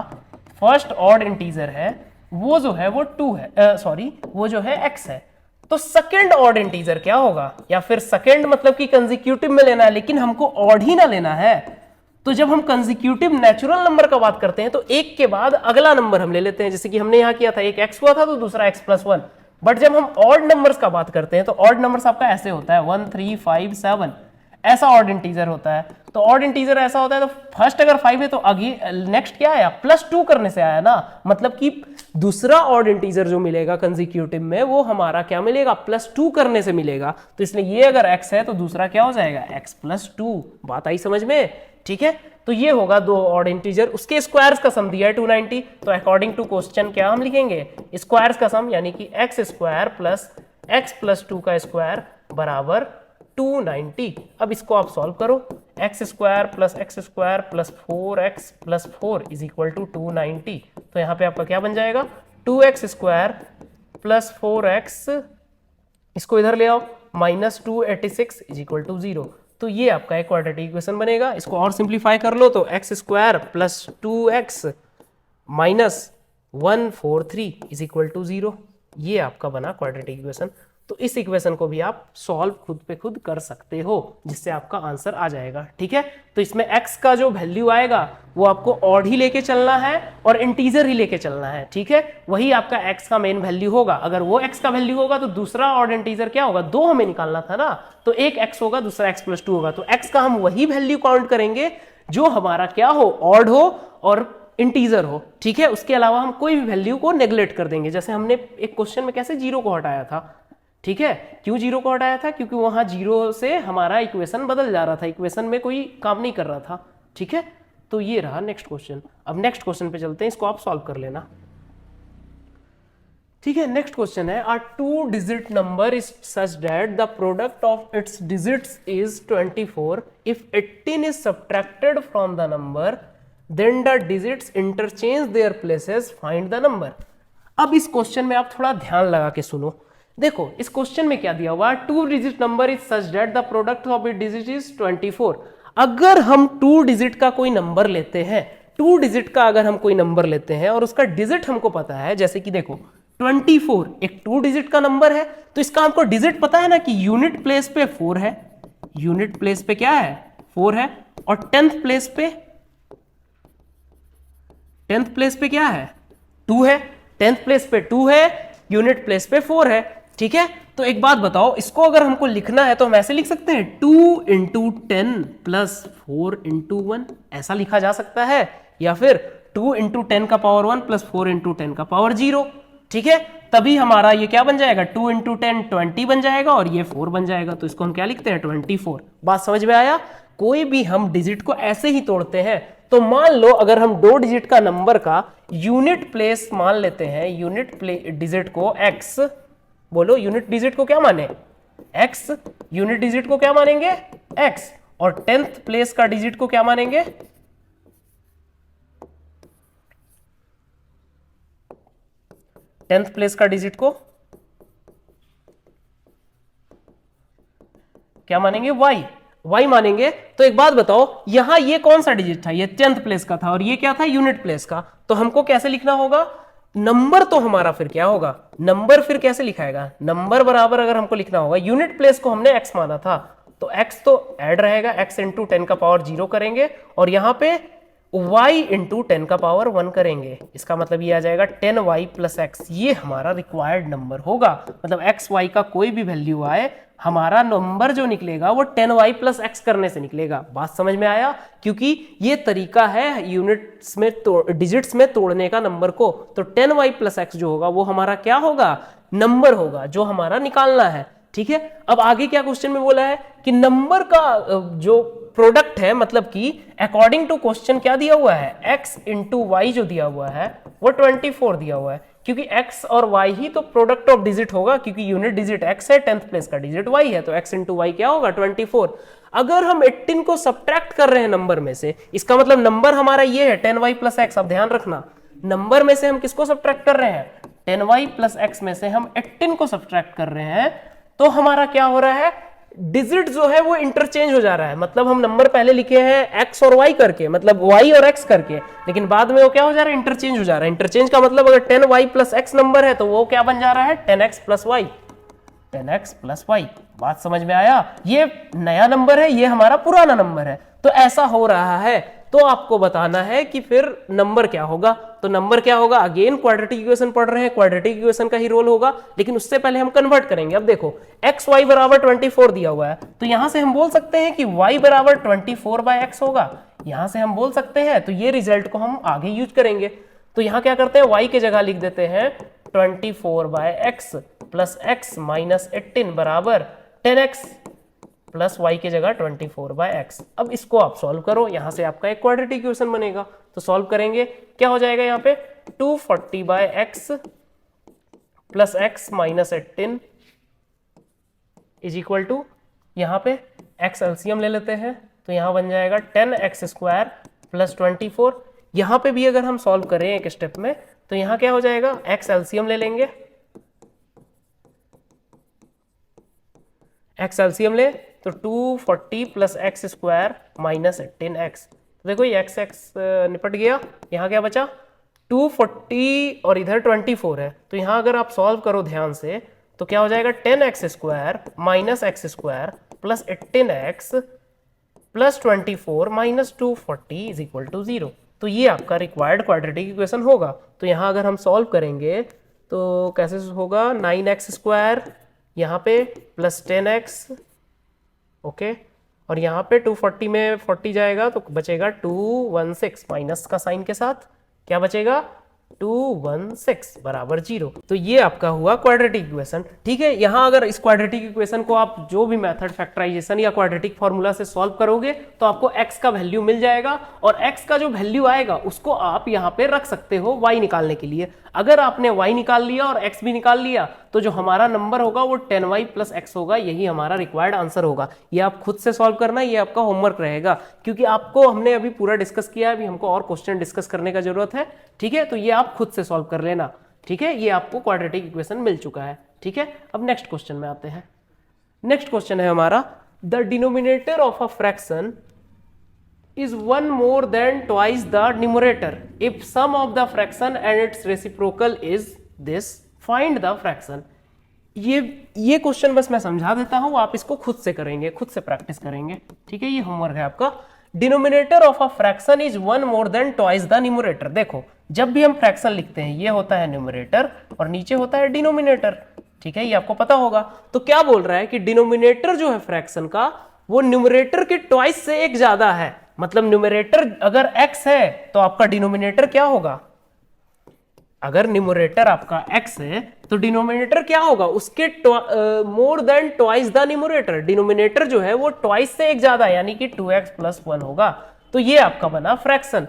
फर्स्ट ऑड इंटीजर है वो जो है वो 2 है, सॉरी वो जो है x है। तो सेकंड ऑड इंटीजर क्या होगा, या फिर सेकंड मतलब कि कंसेक्यूटिव में लेना है, लेकिन हमको ऑड ही ना लेना है। तो जब हम कंसेक्यूटिव नेचुरल नंबर का बात करते हैं तो एक के बाद अगला नंबर हम ले लेते हैं, जैसे कि हमने यहां किया था, एक x हुआ था तो दूसरा x+1। बट जब हम ऑड नंबर्स का बात करते हैं तो ऑड नंबर्स आपका ऐसे होता है 1 3 5 7, ऐसा ऑड इंटीजर होता है। तो ऑड इंटीजर ऐसा होता है, तो फर्स्ट अगर 5 है तो आगे नेक्स्ट क्या आया, +2 करने से आया ना, मतलब कि दूसरा ऑड इंटीजर जो मिलेगा कंसेक्यूटिव में वो हमारा क्या मिलेगा, +2 करने से मिलेगा। तो इसलिए ये अगर x है तो दूसरा क्या हो जाएगा, x+2। बात आई समझ में? ठीक है, तो ये होगा दो ऑड इंटीजर, उसके स्क्वायर्स का सम दिया है 290। तो अकॉर्डिंग टू क्वेश्चन क्या हम लिखेंगे, स्क्वायर्स का सम, यानी कि x स्क्वायर प्लस x+2 का स्क्वायर बराबर 290। अब इसको आप सॉल्व करो, x square plus x square plus 4x plus 4 is equal to 290। तो यहाँ पे आपका क्या बन जाएगा, 2x स्क्वायर प्लस 4x, इसको इधर ले आओ, माइनस 286 इज इक्वल टू 0। तो ये आपका एक क्वाड्रेटिक इक्वेशन बनेगा। इसको और सिंप्लीफाई कर लो तो x square plus 2x minus 143 is equal to 0। ये आपका बना क्वाड्रेटिक इक्वेशन। तो इस इक्वेशन को भी आप सॉल्व खुद पे खुद कर सकते हो, जिससे आपका आंसर आ जाएगा। ठीक है, तो इसमें x का जो वैल्यू आएगा वो आपको ऑड ही लेके चलना है और इंटीजर ही लेके चलना है। ठीक है, वही आपका x का मेन वैल्यू होगा। अगर वो x का वैल्यू होगा तो दूसरा ऑड इंटीजर क्या होगा, 2 हमें निकालना था ना, तो एक x होगा, दूसरा x+2 होगा। तो x का हम वही वैल्यू काउंट करेंगे जो हमारा क्या हो, ऑड हो और इंटीजर हो। ठीक है, उसके अलावा हम कोई भी वैल्यू को नेग्लेक्ट कर देंगे। जैसे हमने एक क्वेश्चन में कैसे 0 को हटाया था। ठीक है, क्यों 0 को हटाया था, क्योंकि वहां 0 से हमारा इक्वेशन बदल जा रहा था, इक्वेशन में कोई काम नहीं कर रहा था। ठीक है, तो ये रहा नेक्स्ट क्वेश्चन। अब नेक्स्ट क्वेश्चन पे चलते हैं, इसको आप सॉल्व कर लेना। ठीक है, नेक्स्ट क्वेश्चन है, a 2 digit number is such that the product of its digits is 24। If 18 is subtracted from the number then the digits interchange their places, find the number. अब इस क्वेश्चन में आप थोड़ा ध्यान लगा के सुनो। देखो इस क्वेश्चन में क्या दिया हुआ है, 2 digit number is such that the product of it digit is 24। अगर हम 2 डिजिट का कोई नंबर लेते हैं, 2 डिजिट का अगर हम कोई नंबर लेते हैं और उसका डिजिट हमको पता है, जैसे कि देखो 24 एक 2 डिजिट का नंबर है, तो इसका हमको डिजिट पता है ना कि यूनिट प्लेस पे 4 है, यूनिट प्लेस पे क्या है, 4 है, और 10th प्लेस पे क्या है, 2 है। 10th प्लेस पे 2 है, यूनिट प्लेस पे 4 है। ठीक है, तो एक बात बताओ, इसको अगर हमको लिखना है तो हम ऐसे लिख सकते हैं 2 × 10 प्लस 4 × 1, ऐसा लिखा जा सकता है, या फिर 2 × 10 का पावर 1 प्लस 4 × 10 का पावर 0। ठीक है, तभी हमारा ये क्या बन जाएगा, 2 × 10 20 बन जाएगा और ये 4 बन जाएगा। तो इसको हम क्या लिखते हैं, 24। बात समझ में आया? कोई भी हम डिजिट को ऐसे ही तोड़ते हैं। तो मान लो अगर हम 2 डिजिट का नंबर का यूनिट प्लेस मान लेते हैं, यूनिट डिजिट को x, बोलो यूनिट डिजिट को क्या माने, x, यूनिट डिजिट को क्या मानेंगे, x, और 10th प्लेस का डिजिट को क्या मानेंगे, 10th प्लेस का डिजिट को क्या मानेंगे, y मानेंगे। तो एक बात बताओ, यहां ये कौन सा डिजिट था, ये 10th प्लेस का था, और ये क्या था, यूनिट प्लेस का। तो हमको कैसे लिखना होगा, नंबर तो हमारा फिर क्या होगा, नंबर फिर कैसे लिखाएगा, नंबर बराबर अगर हमको लिखना होगा, यूनिट प्लेस को हमने x माना था, तो x तो ऐड रहेगा, x × 10 का पावर 0 करेंगे, और यहां पे y × 10 का पावर 1 करेंगे। इसका मतलब ये आ जाएगा 10y + x। ये हमारा रिक्वायर्ड नंबर होगा। मतलब x y का कोई भी वैल्यू आए हमारा नंबर जो निकलेगा वो 10y प्लस एक्स करने से निकलेगा। बात समझ में आया? क्योंकि ये तरीका है यूनिट्स में डिजिट्स में तोड़ने का नंबर को। तो 10y प्लस एक्स जो होगा वो हमारा क्या होगा? नंबर होगा जो हमारा निकालना है। ठीक है, अब आगे क्या क्वेश्चन में बोला है कि नंबर का जो प्रोडक्ट है, मतलब कि अकॉर्डिंग टू क्वेश्चन क्या दिया हुआ है? x इंटू वाई जो दिया हुआ है वो 24 दिया हुआ है, क्योंकि x और y ही तो प्रोडक्ट ऑफ डिजिट होगा, क्योंकि यूनिट डिजिट x है, 10th प्लेस का डिजिट y है, तो x इंटू वाई क्या होगा? 24। अगर हम 18 को सब्ट्रैक्ट कर रहे हैं नंबर में से, इसका मतलब नंबर हमारा ये है 10y प्लस एक्स। अब ध्यान रखना, नंबर में से हम किसको सब्ट्रैक्ट कर रहे हैं? 10y प्लस एक्स में से हम 18 को सब्ट्रैक्ट कर रहे हैं, तो हमारा क्या हो रहा है? डिजिट जो है वो इंटरचेंज हो जा रहा है। मतलब हम नंबर पहले लिखे हैं x और y करके, मतलब y और x करके, लेकिन बाद में वो क्या हो जा रहा है? इंटरचेंज हो जा रहा है। इंटरचेंज का मतलब अगर 10y प्लस एक्स नंबर है तो वो क्या बन जा रहा है? 10x plus Y, 10x plus Y. बात समझ में आया? ये नया नंबर है, ये हमारा पुराना नंबर है। तो ऐसा हो रहा है, तो आपको बताना है कि फिर नंबर क्या होगा। तो नंबर क्या होगा? अगेन क्वाड्रेटिक इक्वेशन पढ़ रहे हैं, क्वाड्रेटिक इक्वेशन का ही रोल होगा, लेकिन उससे पहले हम कन्वर्ट करेंगे। अब देखो x y बराबर 24 दिया हुआ है, तो यहां से हम बोल सकते हैं कि y बराबर 24 बाय एक्स होगा। यहां से हम बोल सकते हैं, तो ये रिजल्ट को हम आगे यूज करेंगे। तो यहां क्या करते हैं? y की जगह लिख देते हैं 24 by x plus x minus 18 बराबर 10x प्लस वाई की जगह 24 बाय एक्स। अब इसको आप सॉल्व करो, यहां से आपका एक क्वाड्रेटिक इक्वेशन बनेगा। तो सॉल्व करेंगे, क्या हो जाएगा यहाँ पे? 240 by x plus x minus 18 is equal to, यहाँ पे x एलसीएम ले लेते हैं, तो यहाँ बन जाएगा 10x स्क्वायर प्लस 24। यहाँ पे भी अगर हम सॉल्व करें एक स्टेप में, तो यहाँ क्या हो जाएगा? x एलसीएम ले लेंगे, x एलसीएम ले तो 240 plus x square minus 18x। तो देखो ये x निपट गया, यहाँ क्या बचा? 240 और इधर 24 है, तो यहाँ अगर आप सॉल्व करो ध्यान से तो क्या हो जाएगा? 10x square minus x square plus 18x plus 24 minus 240 is equal to 0। तो ये आपका रिक्वायर्ड क्वाड्रेटिक इक्वेशन होगा। तो यहाँ अगर हम सॉल्व करेंगे तो कैसे होगा? 9x स्क्वायर यहाँ पे प्लस 10x, ओके, और यहाँ पे 240 में 40 जाएगा तो बचेगा 216, माइनस का साइन के साथ क्या बचेगा? 216 बराबर 0। तो ये आपका हुआ क्वाड्रेटिक इक्वेशन। ठीक है, यहां अगर इस क्वाड्रेटिक इक्वेशन को आप जो भी मेथड फैक्टराइजेशन या क्वाड्रेटिक फॉर्मूला से सॉल्व करोगे तो आपको x का वैल्यू मिल जाएगा, और x का जो वैल्यू आएगा उसको आप यहां पे रख सकते हो y निकालने के लिए। अगर आपने y निकाल लिया और x भी निकाल लिया तो जो हमारा नंबर होगा वो 10y प्लस एक्स होगा, यही हमारा रिक्वायर्ड आंसर होगा। ये आप खुद से सॉल्व करना, ये आपका होमवर्क रहेगा, क्योंकि आपको हमने अभी पूरा डिस्कस किया है, अभी हमको और क्वेश्चन डिस्कस करने का जरूरत है। ठीक है, तो ये आप खुद से सॉल्व कर लेना। ठीक है, ये आपको क्वाड्रेटिक इक्वेशन मिल चुका है। ठीक है, अब नेक्स्ट क्वेश्चन में आते हैं। नेक्स्ट क्वेश्चन है हमारा, the denominator of a fraction is one more than twice the numerator if sum of the fraction and its reciprocal is this, find the fraction। ये क्वेश्चन बस मैं समझा देता हूं, आप इसको खुद से करेंगे, खुद से प्रैक्टिस करेंगे। ठीक है, ये होमवर्क है आपका। Denominator of a fraction is one more than twice the numerator. देखो जब भी हम फ्रैक्शन लिखते हैं ये होता है न्यूमरेटर और नीचे होता है डिनोमिनेटर। ठीक है, ये आपको पता होगा। तो क्या बोल रहा है कि डिनोमिनेटर जो है फ्रैक्शन का वो न्यूमरेटर के ट्वाइस से एक ज्यादा है। मतलब न्यूमरेटर अगर x है तो आपका डिनोमिनेटर क्या होगा? अगर न्यूमरेटर आपका x है तो डिनोमिनेटर क्या होगा? उसके more than twice the numerator. Denominator जो है वो ट्वाइस से एक ज्यादा, यानी कि 2x प्लस 1 होगा। तो ये आपका बना फ्रैक्शन,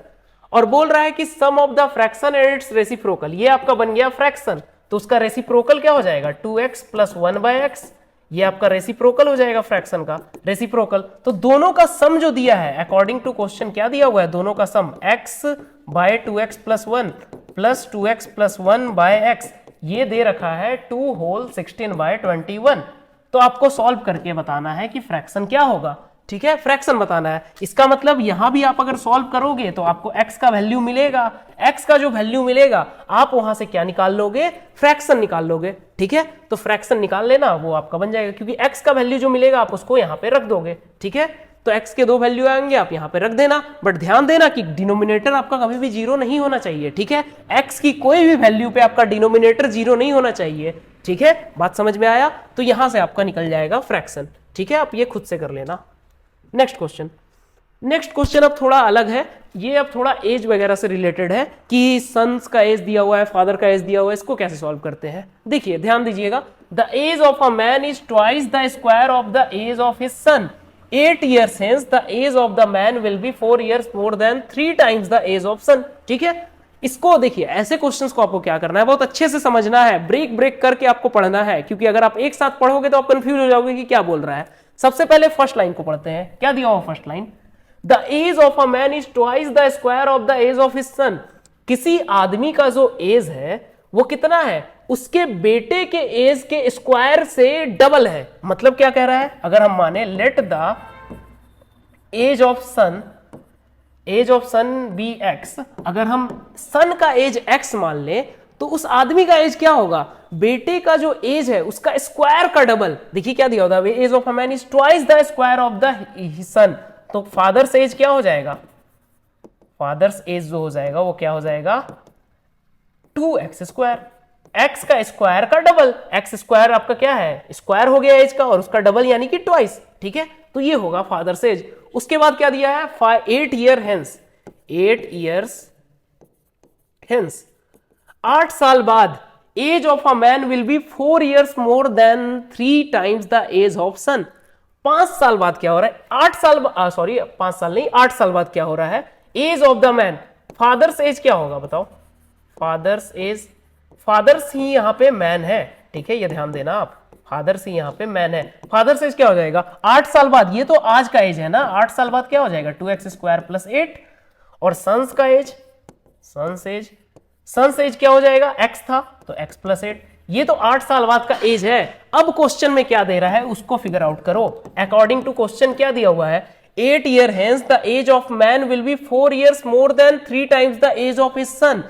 और बोल रहा है कि sum of the fraction and its reciprocal. ये आपका बन गया फ्रैक्शन, तो उसका रेसिप्रोकल क्या हो जाएगा? 2x plus 1 by x. ये आपका रेसिप्रोकल हो जाएगा फ्रैक्शन का, रेसिप्रोकल। तो दोनों का सम जो दिया है अकॉर्डिंग टू क्वेश्चन क्या दिया हुआ है? दोनों का sum x by 2x plus 1 plus 2x plus 1 by x, ये दे रखा है 2 होल 16 बाय 21। तो आपको सॉल्व करके बताना है कि फ्रैक्शन क्या होगा। ठीक है, फ्रैक्शन बताना है। इसका मतलब यहां भी आप अगर सॉल्व करोगे तो आपको x का वैल्यू मिलेगा। x का जो वैल्यू मिलेगा आप वहां से क्या निकाल लोगे? फ्रैक्शन निकाल लोगे। ठीक है, तो फ्रैक्शन निकाल लेना, वो आपका बन जाएगा, क्योंकि x का वैल्यू जो मिलेगा आप उसको यहाँ पे रख दोगे। ठीक है, तो x के 2 वैल्यू आएंगे, आप यहाँ पे रख देना। बट ध्यान देना कि डिनोमिनेटर आपका कभी भी 0 नहीं होना चाहिए। ठीक है, x की कोई भी वैल्यू पे आपका डिनोमिनेटर 0 नहीं होना चाहिए। ठीक है, बात समझ में आया? तो यहां से आपका निकल जाएगा फ्रैक्शन। ठीक है, आप ये खुद से कर लेना। नेक्स्ट क्वेश्चन अब थोड़ा अलग है, ये अब थोड़ा एज वगैरह से रिलेटेड है कि सन्स का एज दिया हुआ है, फादर का एज दिया हुआ है, इसको कैसे सॉल्व करते हैं। देखिए ध्यान दीजिएगा, the age of a man is twice the square of the age of his son 8 years hence the age of the man will be 4 years more than 3 times the age of son। ठीक है, इसको देखिए, ऐसे questions को आपको क्या करना है, बहुत अच्छे से समझना है, ब्रेक करके आपको पढ़ना है, क्योंकि अगर आप एक साथ पढ़ोगे तो आप कंफ्यूज हो जाओगे कि क्या बोल रहा है। सबसे पहले फर्स्ट लाइन को पढ़ते हैं, क्या दिया हुआ first line, the age of a man is twice the square of the age of his son. किसी आदमी का जो एज है वो कितना है, उसके बेटे के एज के स्क्वायर से डबल है। मतलब क्या कह रहा है, अगर हम माने let the age of son be x, अगर हम सन का एज एक्स मान ले तो उस आदमी का एज क्या होगा, बेटे का जो एज है उसका स्क्वायर का डबल। देखिए क्या दिया होता है, age of a man is twice the square of the son, तो फादर्स एज क्या हो जाएगा, फादर्स एज जो हो जाएगा वो क्या हो जाएगा 2x स्क्वायर, x का स्क्वायर का डबल, x स्क्वायर आपका क्या है, स्क्वायर हो गया एज का, और उसका डबल यानी कि ट्वाइस। ठीक है, तो ये होगा फादर्स एज। उसके बाद क्या दिया है, 8 year hence, 8 years hence, 8 साल बाद age of a man will be 4 years more than 3 times the age of son. 5 साल बाद क्या हो रहा है, 8 साल, सॉरी 5 साल नहीं, 8 साल बाद क्या हो रहा है, age of the man, father's age क्या होगा बताओ, फादर्स एज, फादर्स ही यहां पे मैन है। ठीक है, ये ध्यान देना आप, फादर्स ही यहां पे मैन है। फादर्स एज क्या हो जाएगा 8 साल बाद, ये तो आज का एज है ना, 8 साल बाद क्या हो जाएगा 2x स्क्वायर प्लस 8, और सन्स का एज, सन्स एज क्या हो जाएगा, x था तो x प्लस 8, ये तो 8 साल बाद का एज है। अब क्वेश्चन में क्या दे रहा है उसको फिगर आउट करो। अकॉर्डिंग टू क्वेश्चन क्या दिया हुआ है, 8 year hence the age of man will be 4 years more than 3 times the age of his son।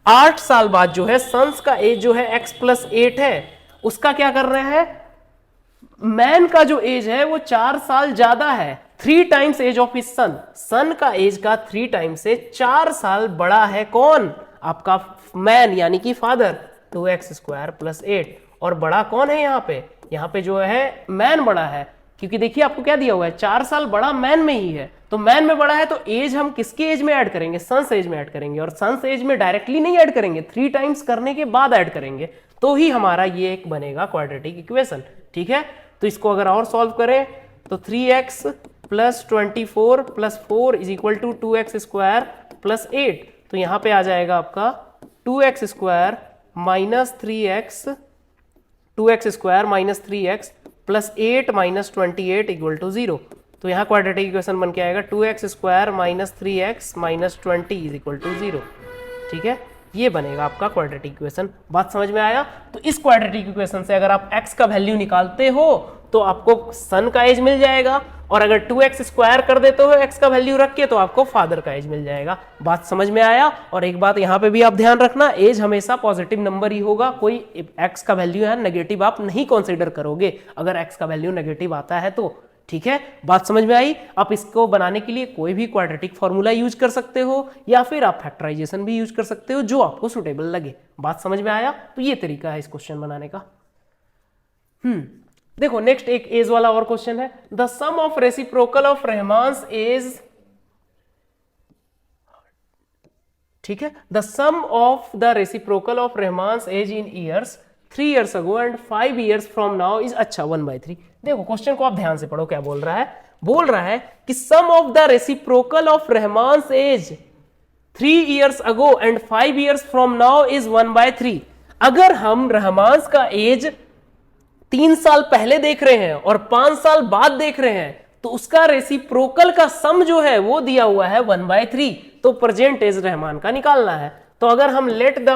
8 साल बाद जो है सन्स का एज जो है x प्लस 8 है, उसका क्या कर रहे हैं, मैन का जो एज है वो 4 साल ज्यादा है, 3 times age of his son, son का एज का 3 टाइम से 4 साल बड़ा है कौन, आपका मैन यानी कि फादर, 2x स्क्वायर प्लस 8, और बड़ा कौन है यहाँ पे जो है मैन बड़ा है, क्योंकि देखिए आपको क्या दिया हुआ है 4 साल बड़ा मैन में ही है, तो मैन में बड़ा है तो एज हम किसके एज में ऐड करेंगे, सन्स एज में ऐड करेंगे, और सन्स एज में डायरेक्टली नहीं ऐड करेंगे, 3 टाइम्स करने के बाद ऐड करेंगे, तो ही हमारा ये एक बनेगा क्वाड्रेटिक इक्वेशन। ठीक है, तो इसको अगर और सॉल्व करें तो 3x plus 24 plus 4 is equal to 2x square plus 8, तो यहां पे आ जाएगा आपका 2x square minus 3x, 2x square minus 3x plus 8 minus 28 equal to 0। तो यहाँ क्वाड्रेटिक इक्वेशन बन के आएगा 2x square minus 3x minus 20 is equal to 0। ठीक है, ये बनेगा आपका क्वाड्रेटिक इक्वेशन। बात समझ में आया? तो इस क्वाड्रेटिक इक्वेशन से अगर आप x का वैल्यू निकालते हो तो आपको सन का एज मिल जाएगा, और अगर 2x स्क्वायर कर देते हो x का वैल्यू रख के तो आपको फादर का एज मिल जाएगा। बात समझ में आया? और एक बात यहाँ पे भी आप ध्यान रखना, एज हमेशा पॉजिटिव नंबर ही होगा, कोई x का वैल्यू है नेगेटिव आप नहीं कंसीडर करोगे अगर x का वैल्यू नेगेटिव आता है तो। ठीक है, बात समझ में आई? आप इसको बनाने के लिए कोई भी क्वाड्रेटिक फॉर्मूला यूज कर सकते हो या फिर आप फैक्टराइजेशन भी यूज कर सकते हो, जो आपको सुटेबल लगे। बात समझ में आया? तो ये तरीका है इस क्वेश्चन बनाने का। देखो नेक्स्ट एक एज वाला और क्वेश्चन है, the sum of reciprocal of Rahman's age, ठीक है, the sum of the reciprocal of Rahman's age in years 3 years ago and 5 years from now is, अच्छा 1/3। देखो क्वेश्चन को आप ध्यान से पढ़ो, क्या बोल रहा है, बोल रहा है कि sum of the reciprocal of Rahman's age 3 years ago and 5 years from now is 1/3। अगर हम रहमान्स का एज 3 साल पहले देख रहे हैं और 5 साल बाद देख रहे हैं तो उसका रेसिप्रोकल का सम जो है वो दिया हुआ है 1/3, तो प्रेजेंट एज रहमान का निकालना है। तो अगर हम let the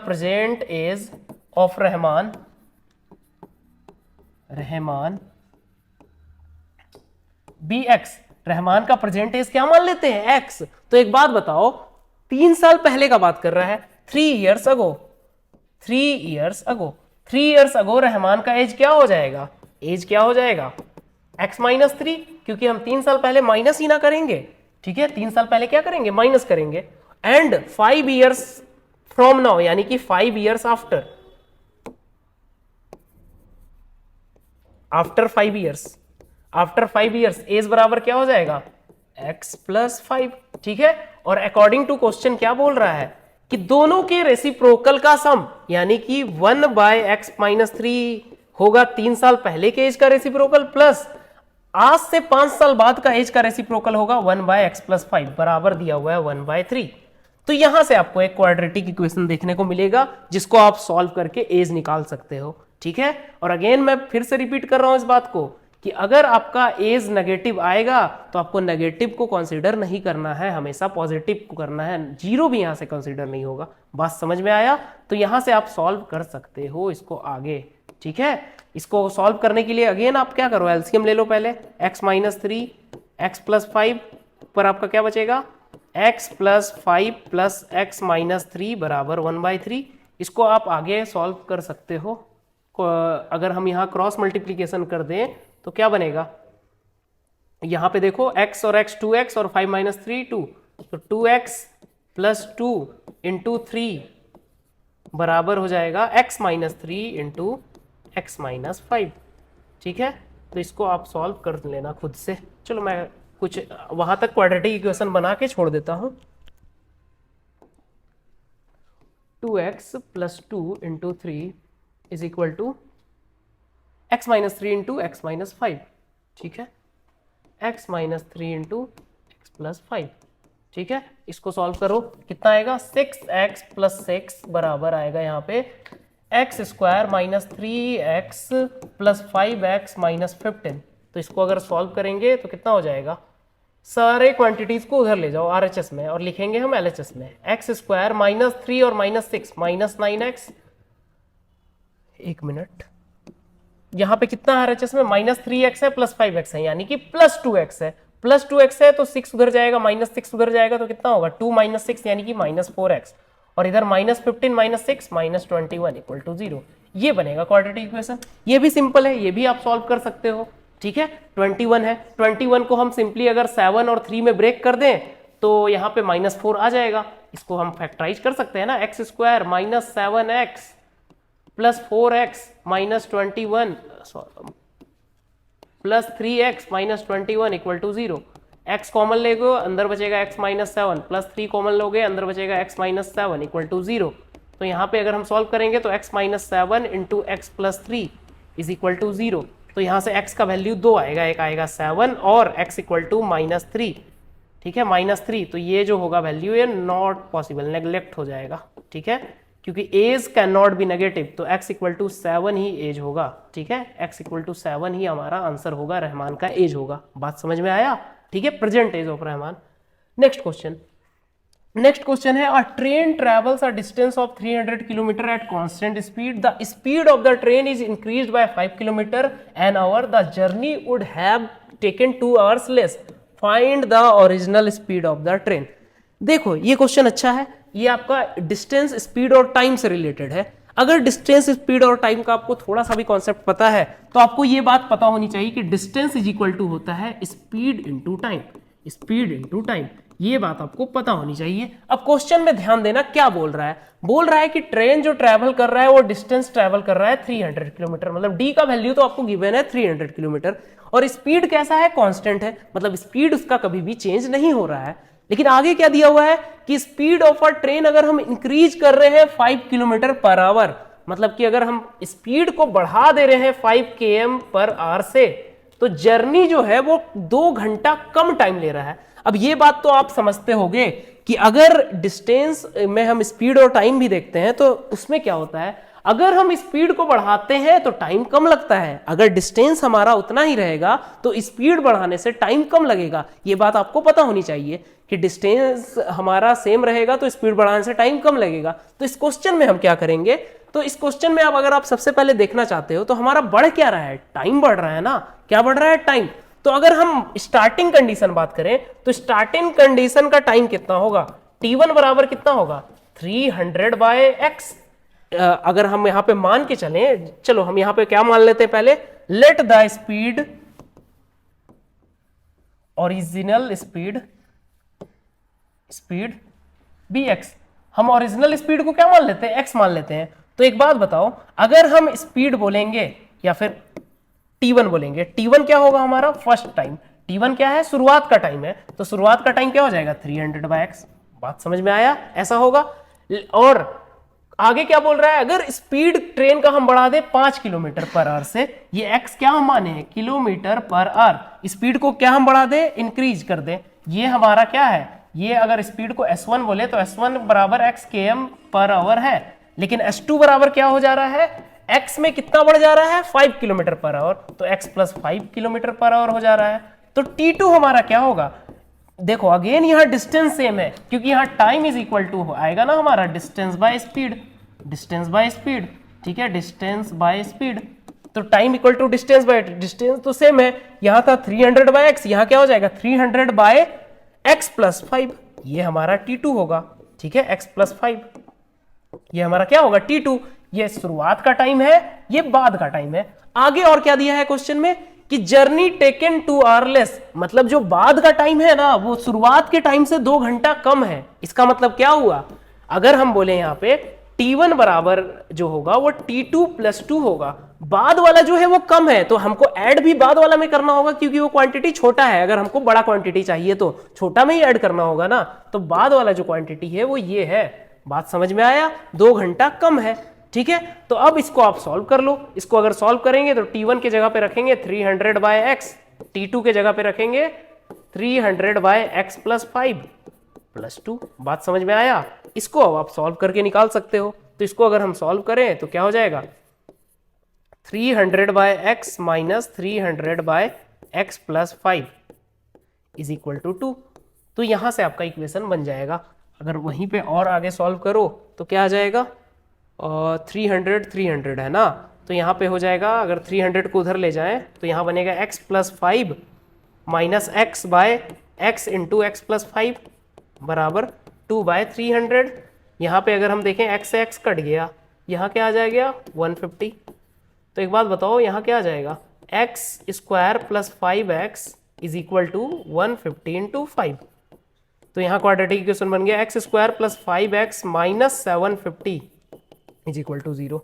present age of Rahman be x, Rahman का प्रेजेंट एज क्या मान लेते हैं एक्स। तो एक बात बताओ, 3 साल पहले का बात कर रहा है, 3 years ago रहमान का एज क्या हो जाएगा, एज क्या हो जाएगा x माइनस 3, क्योंकि हम 3 साल पहले माइनस ही ना करेंगे। ठीक है, 3 साल पहले क्या करेंगे, माइनस करेंगे। एंड 5 years फ्रॉम नाउ यानी कि 5 years after, after 5 years, after 5 years age बराबर क्या हो जाएगा x प्लस 5, ठीक है। और अकॉर्डिंग टू क्वेश्चन क्या बोल रहा है कि दोनों के रेसिप्रोकल का सम यानी कि 1/x माइनस 3 होगा 3 साल पहले के एज का रेसिप्रोकल, प्लस आज से 5 साल बाद का एज का रेसिप्रोकल होगा 1/x प्लस 5 बराबर दिया हुआ है 1/3। तो यहां से आपको एक क्वाड्रेटिक इक्वेशन देखने को मिलेगा जिसको आप सॉल्व करके एज निकाल सकते हो, ठीक है। और अगेन मैं फिर से रिपीट कर रहा हूं इस बात को कि अगर आपका एज नेगेटिव आएगा तो आपको नेगेटिव को कंसीडर नहीं करना है, हमेशा पॉजिटिव को करना है, जीरो भी यहां से कंसीडर नहीं होगा। बात समझ में आया? तो यहां से आप सॉल्व कर सकते हो इसको आगे, ठीक है। इसको सॉल्व करने के लिए अगेन आप क्या करो, एलसीएम ले लो पहले, x माइनस 3 x प्लस 5 पर आपका क्या बचेगा x plus 5 plus x minus 3 बराबर 1/3। इसको आप आगे सॉल्व कर सकते हो। अगर हम यहाँ क्रॉस मल्टीप्लीकेशन कर दें तो क्या बनेगा, यहां पे देखो x और x 2x और 5 माइनस 3 2, तो 2x प्लस 2 इंटू 3 बराबर हो जाएगा x minus 3 into x minus 5, ठीक है। तो इसको आप सॉल्व कर लेना खुद से। चलो मैं कुछ वहां तक क्वाड्रेटिक इक्वेशन बना के छोड़ देता हूं। 2x प्लस 2 into 3 is equal to x minus 3 into x minus 5, ठीक है। x minus 3 into x plus 5, ठीक है। इसको सॉल्व करो, कितना आएगा 6x प्लस 6 बराबर आएगा यहाँ पे x square minus 3x plus 5x minus 15। तो इसको अगर सॉल्व करेंगे तो कितना हो जाएगा, सारे क्वांटिटीज को उधर ले जाओ RHS में और लिखेंगे हम LHS में, एक्स स्क्वायर माइनस 3 और माइनस 6 माइनस 9x, एक मिनट, यहां पे कितना है RHS में माइनस 3x है प्लस 5x है यानी कि प्लस 2x है, प्लस 2x है तो 6 उधर जाएगा माइनस 6 उधर जाएगा तो कितना होगा 2 माइनस 6 यानी कि माइनस 4x, और इधर minus 15 minus 6 minus 21 equal to 0। ये बनेगा क्वाड्रेटिक इक्वेशन। ये भी सिंपल है, ये भी आप सॉल्व कर सकते हो, ठीक है। 21 है, 21 को हम सिंपली अगर 7 और 3 में ब्रेक कर दें तो यहाँ पे माइनस 4 आ जाएगा। इसको हम फैक्टराइज कर सकते हैं ना, X square minus 7x plus 4x minus 21 plus 3x minus 21 equal to 0। x common लेगो अंदर बचेगा x माइनस 7 प्लस 3 कॉमन लोगे अंदर बचेगा x माइनस 7 इक्वल टू 0। तो यहाँ पे अगर हम सॉल्व करेंगे तो x minus 7 into x plus 3 is equal to 0। तो यहाँ से x का वैल्यू 2 आएगा, एक आएगा 7 और x इक्वल टू माइनस 3, ठीक है, माइनस 3। तो ये जो होगा वैल्यू ये नॉट पॉसिबल, नेग्लेक्ट हो जाएगा, ठीक है, क्योंकि age can not be negative, तो x इक्वल टू 7 ही एज होगा, ठीक है, x इक्वल टू 7 ही हमारा आंसर होगा, रहमान का एज होगा। बात समझ में आया, ठीक है, present age of Rahman. Next question है, a train travels a distance of 300 kilometre at constant speed, the speed of the train is increased by 5 kilometre an hour, the journey would have taken 2 hours less, find the original speed of the train. देखो ये question अच्छा है, ये आपका distance speed और time से related है। अगर डिस्टेंस स्पीड और टाइम का आपको थोड़ा सा भी कॉन्सेप्ट पता है तो आपको ये बात पता होनी चाहिए कि डिस्टेंस इज इक्वल टू होता है speed into time, speed into time, ये बात आपको पता होनी चाहिए। अब क्वेश्चन में ध्यान देना, क्या बोल रहा है कि ट्रेन जो ट्रैवल कर रहा है वो डिस्टेंस ट्रैवल कर रहा है 300 किलोमीटर, मतलब डी का वैल्यू तो आपको गिवन है 300 किलोमीटर, और स्पीड कैसा है, कांस्टेंट है, मतलब स्पीड उसका कभी भी चेंज नहीं हो रहा है। लेकिन आगे क्या दिया हुआ है कि स्पीड ऑफ अ ट्रेन अगर हम इंक्रीज कर रहे हैं 5 किलोमीटर पर आवर, मतलब कि अगर हम स्पीड को बढ़ा दे रहे हैं 5 km पर आवर से, तो जर्नी जो है वो 2 घंटा कम टाइम ले रहा है। अब ये बात तो आप समझते होंगे कि अगर डिस्टेंस में हम स्पीड और टाइम भी देखते हैं तो उसमें क्या होता है, अगर हम स्पीड को बढ़ाते हैं तो टाइम कम लगता है, अगर डिस्टेंस हमारा उतना ही रहेगा तो स्पीड बढ़ाने से टाइम कम लगेगा। ये बात आपको पता होनी चाहिए कि डिस्टेंस हमारा सेम रहेगा तो स्पीड बढ़ाने से टाइम कम लगेगा। तो इस क्वेश्चन में हम क्या करेंगे, तो इस क्वेश्चन में अगर आप सबसे पहले देखना चाहते हो तो हमारा बढ़ क्या रहा है, टाइम बढ़ रहा है ना, क्या बढ़ रहा है, टाइम। तो अगर हम स्टार्टिंग कंडीशन बात करें तो स्टार्टिंग कंडीशन का टाइम कितना होगा, t1 बराबर कितना होगा 300/x। अगर हम यहां पे मान के चलें, चलो हम यहां पे क्या मान लेते हैं पहले, let the speed, original speed bx, हम ओरिजिनल स्पीड को क्या मान लेते हैं, x मान लेते हैं। तो एक बात बताओ, अगर हम स्पीड बोलेंगे या फिर t1 बोलेंगे, t1 क्या होगा हमारा फर्स्ट टाइम, t1 क्या है, शुरुआत का टाइम है, तो शुरुआत का टाइम क्या हो जाएगा 300/x। बात समझ में आया, ऐसा होगा। और आगे क्या बोल रहा है, अगर स्पीड ट्रेन का हम बढ़ा दें 5 किलोमीटर पर आवर से, ये x क्या हम माने हैं किलोमीटर पर आवर, स्पीड को क्या हम बढ़ा दें, इंक्रीज कर दें, ये हमारा क्या है, ये अगर स्पीड को s1 बोले तो s1 बराबर x km पर आवर है, लेकिन s2 बराबर क्या हो जा रहा है, x में कितना बढ़ जा रहा है 5 किलोमीटर पर आवर, तो x plus 5 kilometre per hour हो जा रहा है। तो t2 हमारा क्या होगा, देखो अगेन यहाँ डिस्टेंस सेम है, क्योंकि यहाँ टाइम इज इक्वल टू आएगा ना हमारा distance by speed, distance by speed, ठीक है, डिस्टेंस बाय स्पीड, तो time equal to distance by distance तो सेम है, यहाँ था 300/x, यहाँ क्या हो जाएगा 300/x प्लस 5, ये हमारा t2 होगा, ठीक है, x प्लस 5, ये हमारा क्या होगा t2, ये शुरुआत का टाइम है, ये बाद का टाइम है। आगे और क्या दिया है क्वेश्चन में कि जर्नी टेकन 2 आवर लेस, मतलब जो बाद का टाइम है ना वो शुरुआत के टाइम से 2 घंटा कम है। इसका मतलब क्या हुआ, अगर हम बोले यहाँ पे t1 बराबर जो होगा वो t2 प्लस 2 होगा, बाद वाला जो है वो कम है, तो हमको ऐड भी बाद वाला में करना होगा, क्योंकि वो क्वांटिटी छोटा है, अगर हमको बड़ा क्वांटिटी चाहिए तो छोटा में ही ऐड करना होगा ना, तो बाद वाला जो क्वांटिटी है वो ये है। बात समझ में आया, 2 घंटा कम है, ठीक है। तो अब इसको आप सॉल्व कर लो, इसको अगर सॉल्व करेंगे तो t1 के जगह पे रखेंगे 300/x, t2 के जगह पे रखेंगे 300/x प्लस 5 प्लस 2। बात समझ में आया, इसको अब आप सॉल्व करके निकाल सकते हो। तो इसको अगर हम सॉल्व करें तो क्या हो जाएगा 300/x minus 300/x plus 5 is equal to 2। तो यहां से आपका इक्वेशन बन जाएगा। अगर वहीं पे और आगे सॉल्व करो तो क्या आ जाएगा, 300 है ना, तो यहाँ पे हो जाएगा, अगर 300 को उधर ले जाएं तो यहाँ बनेगा x plus 5 minus x by x into x plus 5 बराबर 2/300। यहाँ पे अगर हम देखें x से x कट गया, यहाँ क्या आ जाएगा 150। तो एक बात बताओ, यहाँ क्या आ जाएगा x square plus 5x is equal to 150 into 5। तो यहाँ क्वाड्रेटिक इक्वेशन बन गया x square plus 5x minus 750 is equal to 0।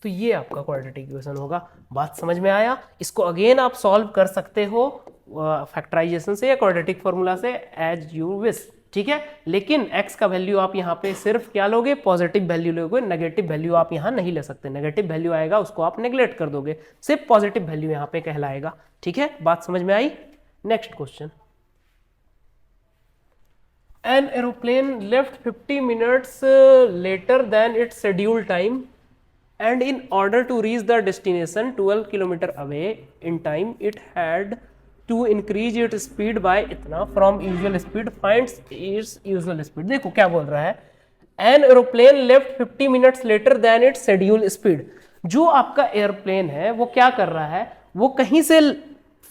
तो ये आपका क्वाड्रेटिक इक्वेशन होगा। बात समझ में आया, इसको अगेन आप सॉल्व कर सकते हो फैक्टराइजेशन से या क्वाड्रेटिक फॉर्मूला से एज यू विश, ठीक है। लेकिन x का वैल्यू आप यहाँ पे सिर्फ क्या लोगे, पॉजिटिव वैल्यू लोगे, नेगेटिव वैल्यू आप यहाँ नहीं ले सकते। नेगेटिव वैल्यू आएगा उसको आप नेग्लेक्ट कर दोगे, सिर्फ पॉजिटिव वैल्यू यहाँ पे कहलाएगा, ठीक है। बात समझ में आई। Next question, an aeroplane left 50 minutes later than its scheduled time and in order to reach the destination 12 kilometer away in time it had to increase its speed by इतना from usual speed, finds its usual speed। देखो क्या बोल रहा है, an aeroplane left 50 minutes later than its scheduled speed। जो आपका airplane है वो क्या कर रहा है, वो कहीं से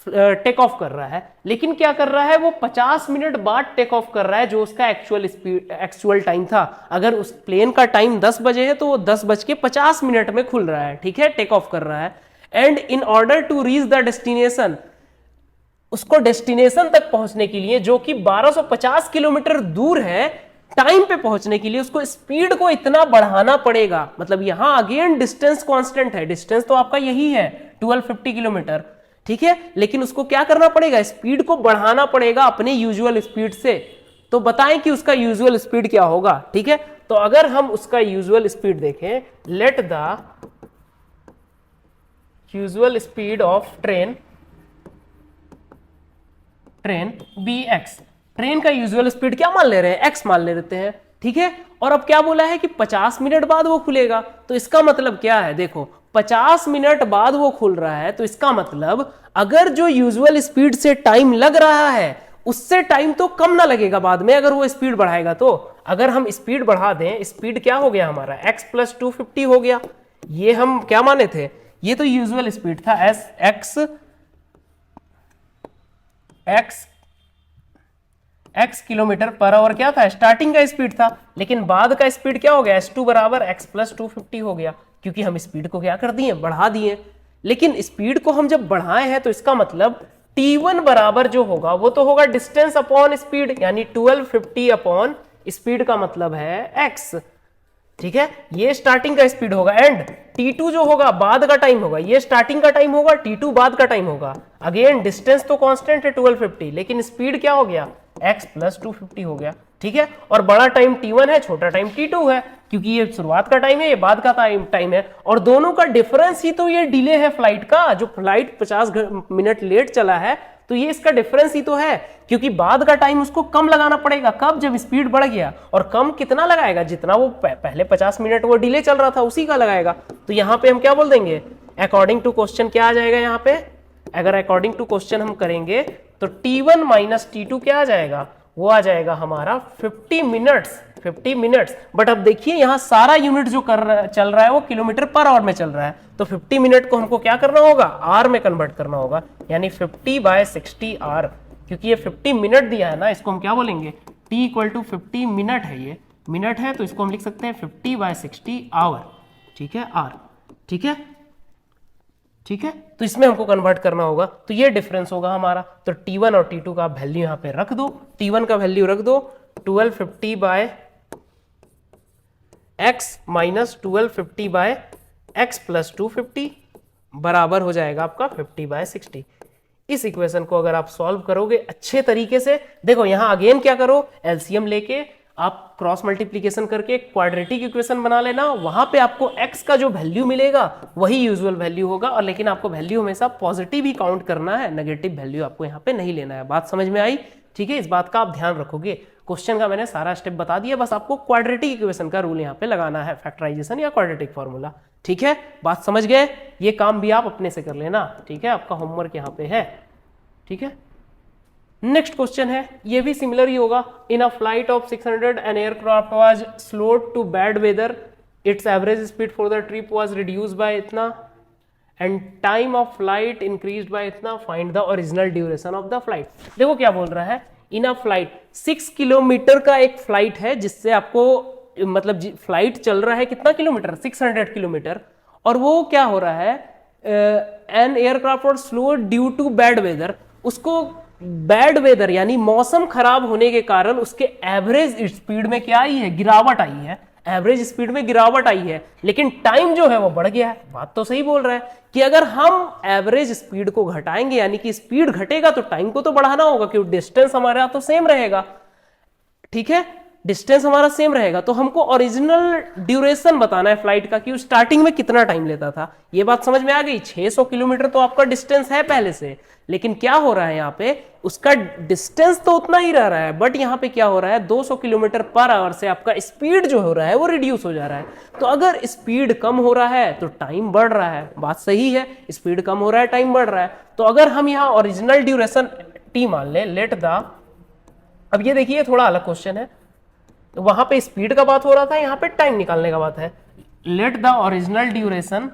टेक ऑफ कर रहा है, लेकिन क्या कर रहा है, वो 50 मिनट बाद टेक ऑफ कर रहा है, जो उसका एक्चुअल टाइम था। अगर उस प्लेन का टाइम 10 बजे है तो वो 10:50 में खुल रहा है, ठीक है, टेक ऑफ कर रहा है। And in order to reach the destination, उसको डेस्टिनेशन तक पहुंचने के लिए जो कि 1250 किलोमीटर दूर है, टाइम पे पहुंचने के लिए उसको स्पीड को इतना बढ़ाना पड़ेगा। मतलब यहां अगेन डिस्टेंस कांस्टेंट है, डिस्टेंस तो आपका यही है 1250 किलोमीटर, ठीक है, लेकिन उसको क्या करना पड़ेगा, स्पीड को बढ़ाना पड़ेगा अपने यूजुअल स्पीड से। तो बताएं कि उसका यूजुअल स्पीड क्या होगा, ठीक है। तो अगर हम उसका यूजुअल स्पीड देखें, let the usual speed of train be x, train का यूजुअल स्पीड क्या मान ले रहे हैं, एक्स मान ले लेते हैं, ठीक है। और अब क्या बोला है कि 50 मिनट बाद वो खुलेगा, तो इसका मतलब क्या है, देखो 50 मिनट बाद वो खुल रहा है, तो इसका मतलब अगर जो यूजुअल स्पीड से टाइम लग रहा है उससे टाइम तो कम ना लगेगा बाद में अगर वो स्पीड बढ़ाएगा। तो अगर हम स्पीड बढ़ा दें, स्पीड क्या हो गया हमारा x प्लस 250 हो गया, ये हम क्या माने थे, ये तो यूजुअल स्पीड था x किलोमीटर पर आवर क्या था, स्टार्टिंग का स्पीड था, लेकिन बाद का स्पीड क्या हो गया, s2 बराबर x प्लस 250 हो गया, क्योंकि हम स्पीड को क्या कर दिए, बढ़ा दिए। लेकिन स्पीड को हम जब बढ़ाए हैं तो इसका मतलब t1 बराबर जो होगा वो तो होगा डिस्टेंस अपॉन स्पीड, यानी 1250 अपॉन स्पीड का मतलब है x, ठीक है, ये स्टार्टिंग का स्पीड होगा एंड t2 जो होगा बाद का टाइम होगा, ये स्टार्टिंग का टाइम होगा, t2 बाद का टाइम होगा। अगेन डिस्टेंस तो कांस्टेंट है 1250, लेकिन स्पीड क्या हो गया x प्लस 250 हो गया, ठीक है। और बड़ा टाइम t1 है, छोटा टाइम t2 है, क्योंकि ये शुरुआत का टाइम है, ये बाद का टाइम है, और दोनों का डिफरेंस ही तो ये डिले है फ्लाइट का। जो फ्लाइट 50 मिनट लेट चला है तो ये इसका डिफरेंस ही तो है, क्योंकि बाद का टाइम उसको कम लगाना पड़ेगा। कब? जब स्पीड बढ़ गया। और कम कितना लगाएगा? जितना वो पहले 50 मिनट वो डिले चल रहा था उसी का लगाएगा। तो यहां पे हम क्या बोल देंगे, अकॉर्डिंग टू क्वेश्चन क्या आ जाएगा यहाँ पे, अगर अकॉर्डिंग टू क्वेश्चन हम करेंगे तो t1 माइनस t2 क्या आ जाएगा, वो आ जाएगा हमारा 50 मिनट्स। बट अब देखिए यहाँ सारा यूनिट जो चल रहा है वो किलोमीटर पर आवर में चल रहा है, तो 50 मिनट को हमको क्या करना होगा, आर में कन्वर्ट करना होगा, यानी 50/60 आर। क्योंकि ये 50 मिनट दिया है ना, इसको हम क्या बोलेंगे, t इक्वल टू 50 मिनट है, ये मिनट है तो इसको हम लिख सकते हैं 50/60 आवर, ठीक है, आर, ठीक है, ठीक है। तो इसमें हमको कन्वर्ट करना होगा, तो ये डिफरेंस होगा हमारा। तो t1 और t2 का वैल्यू यहाँ पे रख दो, t1 का वैल्यू रख दो 1250/x माइनस 1250/x प्लस 250 बराबर हो जाएगा आपका 50/60। इस इक्वेशन को अगर आप सॉल्व करोगे अच्छे तरीके से, देखो यहां अगेन क्या करो, एलसीएम लेके आप क्रॉस मल्टीप्लीकेशन करके क्वाड्रेटिक इक्वेशन बना लेना, वहां पे आपको x का जो वैल्यू मिलेगा वही यूजुअल वैल्यू होगा, और लेकिन आपको वैल्यू हमेशा पॉजिटिव ही काउंट करना है, नेगेटिव वैल्यू आपको यहाँ पे नहीं लेना है। बात समझ में आई? ठीक है, इस बात का आप ध्यान रखोगे। क्वेश्चन का मैंने सारा स्टेप बता दिया, बस आपको क्वाड्रेटिक इक्वेशन का रूल यहाँ पे लगाना है, फैक्टराइजेशन या क्वाड्रेटिक फॉर्मूला, ठीक है। बात समझ गए? ये काम भी आप अपने से कर लेना, ठीक है, आपका होमवर्क यहाँ पे है, ठीक है। नेक्स्ट क्वेश्चन है, ये भी सिमिलर ही होगा। In a flight of 600 an aircraft was slowed to bad weather, its average speed for the trip was reduced by इतना and time of flight increased by इतना, find the original duration of the flight. देखो क्या बोल रहा है, इन a flight 6 kilometre का एक flight है, जिससे आपको मतलब फ्लाइट चल रहा है कितना किलोमीटर, 600 किलोमीटर, और वो क्या हो रहा है, an aircraft was slowed due to bad weather, उसको बैड वेदर यानी मौसम खराब होने के कारण उसके एवरेज स्पीड में क्या आई है, गिरावट आई है, एवरेज स्पीड में गिरावट आई है, लेकिन टाइम जो है वो बढ़ गया है। बात तो सही बोल रहा है कि अगर हम एवरेज स्पीड को घटाएंगे, यानी कि स्पीड घटेगा तो टाइम को तो बढ़ाना होगा, क्योंकि डिस्टेंस हमारा तो सेम रहेगा, ठीक है, डिस्टेंस हमारा सेम रहेगा। तो हमको ओरिजिनल ड्यूरेशन बताना है फ्लाइट का, कि स्टार्टिंग में कितना टाइम लेता था। ये बात समझ में आ गई? 600 किलोमीटर तो आपका डिस्टेंस है पहले से, लेकिन क्या हो रहा है यहाँ पे, उसका डिस्टेंस तो उतना ही रह रहा है, बट यहाँ पे क्या हो रहा है, 200 किलोमीटर पर आवर से आपका स्पीड जो हो रहा है वो रिड्यूस हो जा रहा है। तो अगर स्पीड कम हो रहा है तो टाइम बढ़ रहा है, बात सही है, स्पीड कम हो रहा है टाइम बढ़ रहा है। तो अगर हम यहाँ ओरिजिनल ड्यूरेशन टी मान ले, लेट द, अब ये देखिए थोड़ा अलग क्वेश्चन है, तो वहां पे स्पीड का बात हो रहा था, यहाँ पे टाइम निकालने का बात है। Let the original duration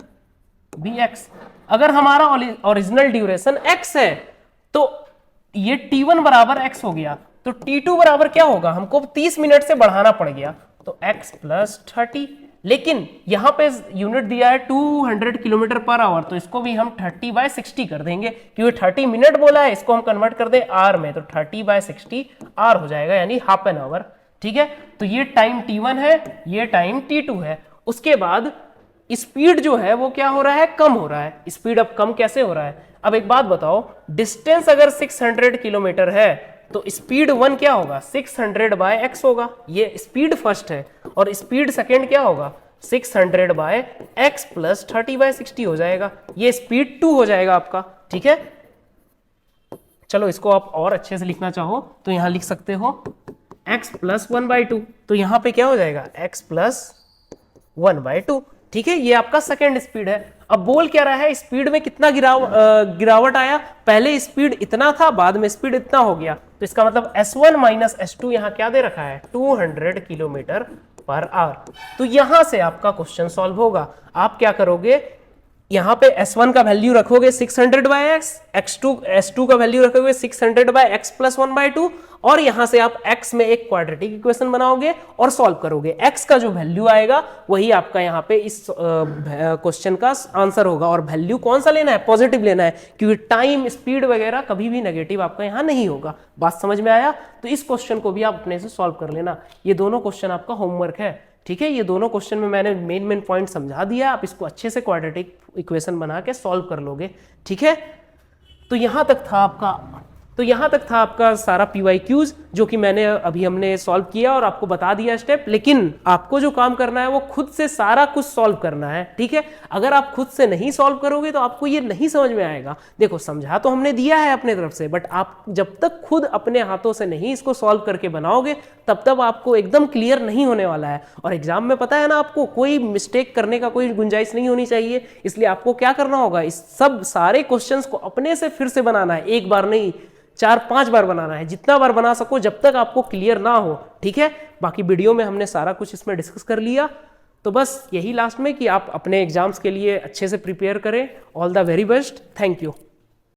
be x, अगर हमारा ओरिजिनल ड्यूरेशन x है तो ये t1 बराबर x हो गया, तो t2 बराबर क्या होगा, हमको 30 मिनट से बढ़ाना पड़ गया, तो x प्लस 30, लेकिन यहां पे यूनिट दिया है 200 किलोमीटर पर आवर, तो इसको भी हम 30/60 कर देंगे, क्योंकि 30 मिनट बोला है, इसको हम कन्वर्ट कर दें आर में, तो 30/60 आर हो जाएगा, यानी हाफ एन आवर, ठीक है। तो ये टाइम t1 है, ये टाइम t2 है। उसके बाद स्पीड जो है वो क्या हो रहा है, कम हो रहा है। स्पीड अब कम कैसे हो रहा है, अब एक बात बताओ, डिस्टेंस अगर 600 किलोमीटर है तो स्पीड 1 क्या होगा, 600/x होगा, ये स्पीड फर्स्ट है, और स्पीड सेकेंड क्या होगा, 600/x प्लस 30/60 हो जाएगा, ये स्पीड 2 हो जाएगा आपका, ठीक है। चलो इसको आप और अच्छे से लिखना चाहो तो यहां लिख सकते हो x प्लस 1/2, तो यहां पे क्या हो जाएगा, x प्लस 1/2, ठीक है, ये आपका सेकेंड स्पीड है। अब बोल क्या रहा है, स्पीड में कितना गिरावट आया, पहले स्पीड इतना था, बाद में स्पीड इतना हो गया, तो इसका मतलब s1 माइनस s2 यहां क्या दे रखा है, 200 किलोमीटर पर आवर। तो यहां से आपका क्वेश्चन सॉल्व होगा। आप क्या करोगे, यहाँ पे S1 का वैल्यू रखोगे 600 बाई एक्स, S2 का वैल्यू रखोगे 600 बाई एक्स प्लस 1/2, और यहां से आप x में एक क्वाड्रेटिक इक्वेशन बनाओगे और सॉल्व करोगे। x का जो वैल्यू आएगा वही आपका यहाँ पे इस क्वेश्चन का आंसर होगा। और वैल्यू कौन सा लेना है? पॉजिटिव लेना है, क्योंकि टाइम, स्पीड वगैरह कभी भी नेगेटिव आपका यहाँ नहीं होगा। बात समझ में आया? तो इस क्वेश्चन को भी आप अपने से सॉल्व कर लेना। ये दोनों क्वेश्चन आपका होमवर्क है, ठीक है। ये दोनों क्वेश्चन में मैंने मेन पॉइंट समझा दिया, आप इसको अच्छे से क्वाड्रेटिक इक्वेशन बना के सॉल्व कर लोगे, ठीक है। तो यहां तक था आपका सारा PYQs जो कि हमने सॉल्व किया और आपको बता दिया स्टेप। लेकिन आपको जो काम करना है वो खुद से सारा कुछ सॉल्व करना है, ठीक है। अगर आप खुद से नहीं सॉल्व करोगे तो आपको ये नहीं समझ में आएगा। देखो, समझा तो हमने दिया है अपने तरफ से, बट आप जब तक खुद अपने हाथों से नहीं इसको सॉल्व करके बनाओगे तब तक आपको एकदम क्लियर नहीं होने वाला है। और एग्जाम में पता है ना, आपको कोई मिस्टेक करने का कोई गुंजाइश नहीं होनी चाहिए। इसलिए आपको क्या करना होगा, इस सब सारे क्वेश्चंस को अपने से फिर से बनाना है, एक बार नहीं 4-5 बार बनाना है, जितना बार बना सको जब तक आपको क्लियर ना हो, ठीक है। बाकी वीडियो में हमने सारा कुछ इसमें डिस्कस कर लिया। तो बस यही लास्ट में कि आप अपने एग्जाम्स के लिए अच्छे से प्रिपेयर करें। All the very best, thank you.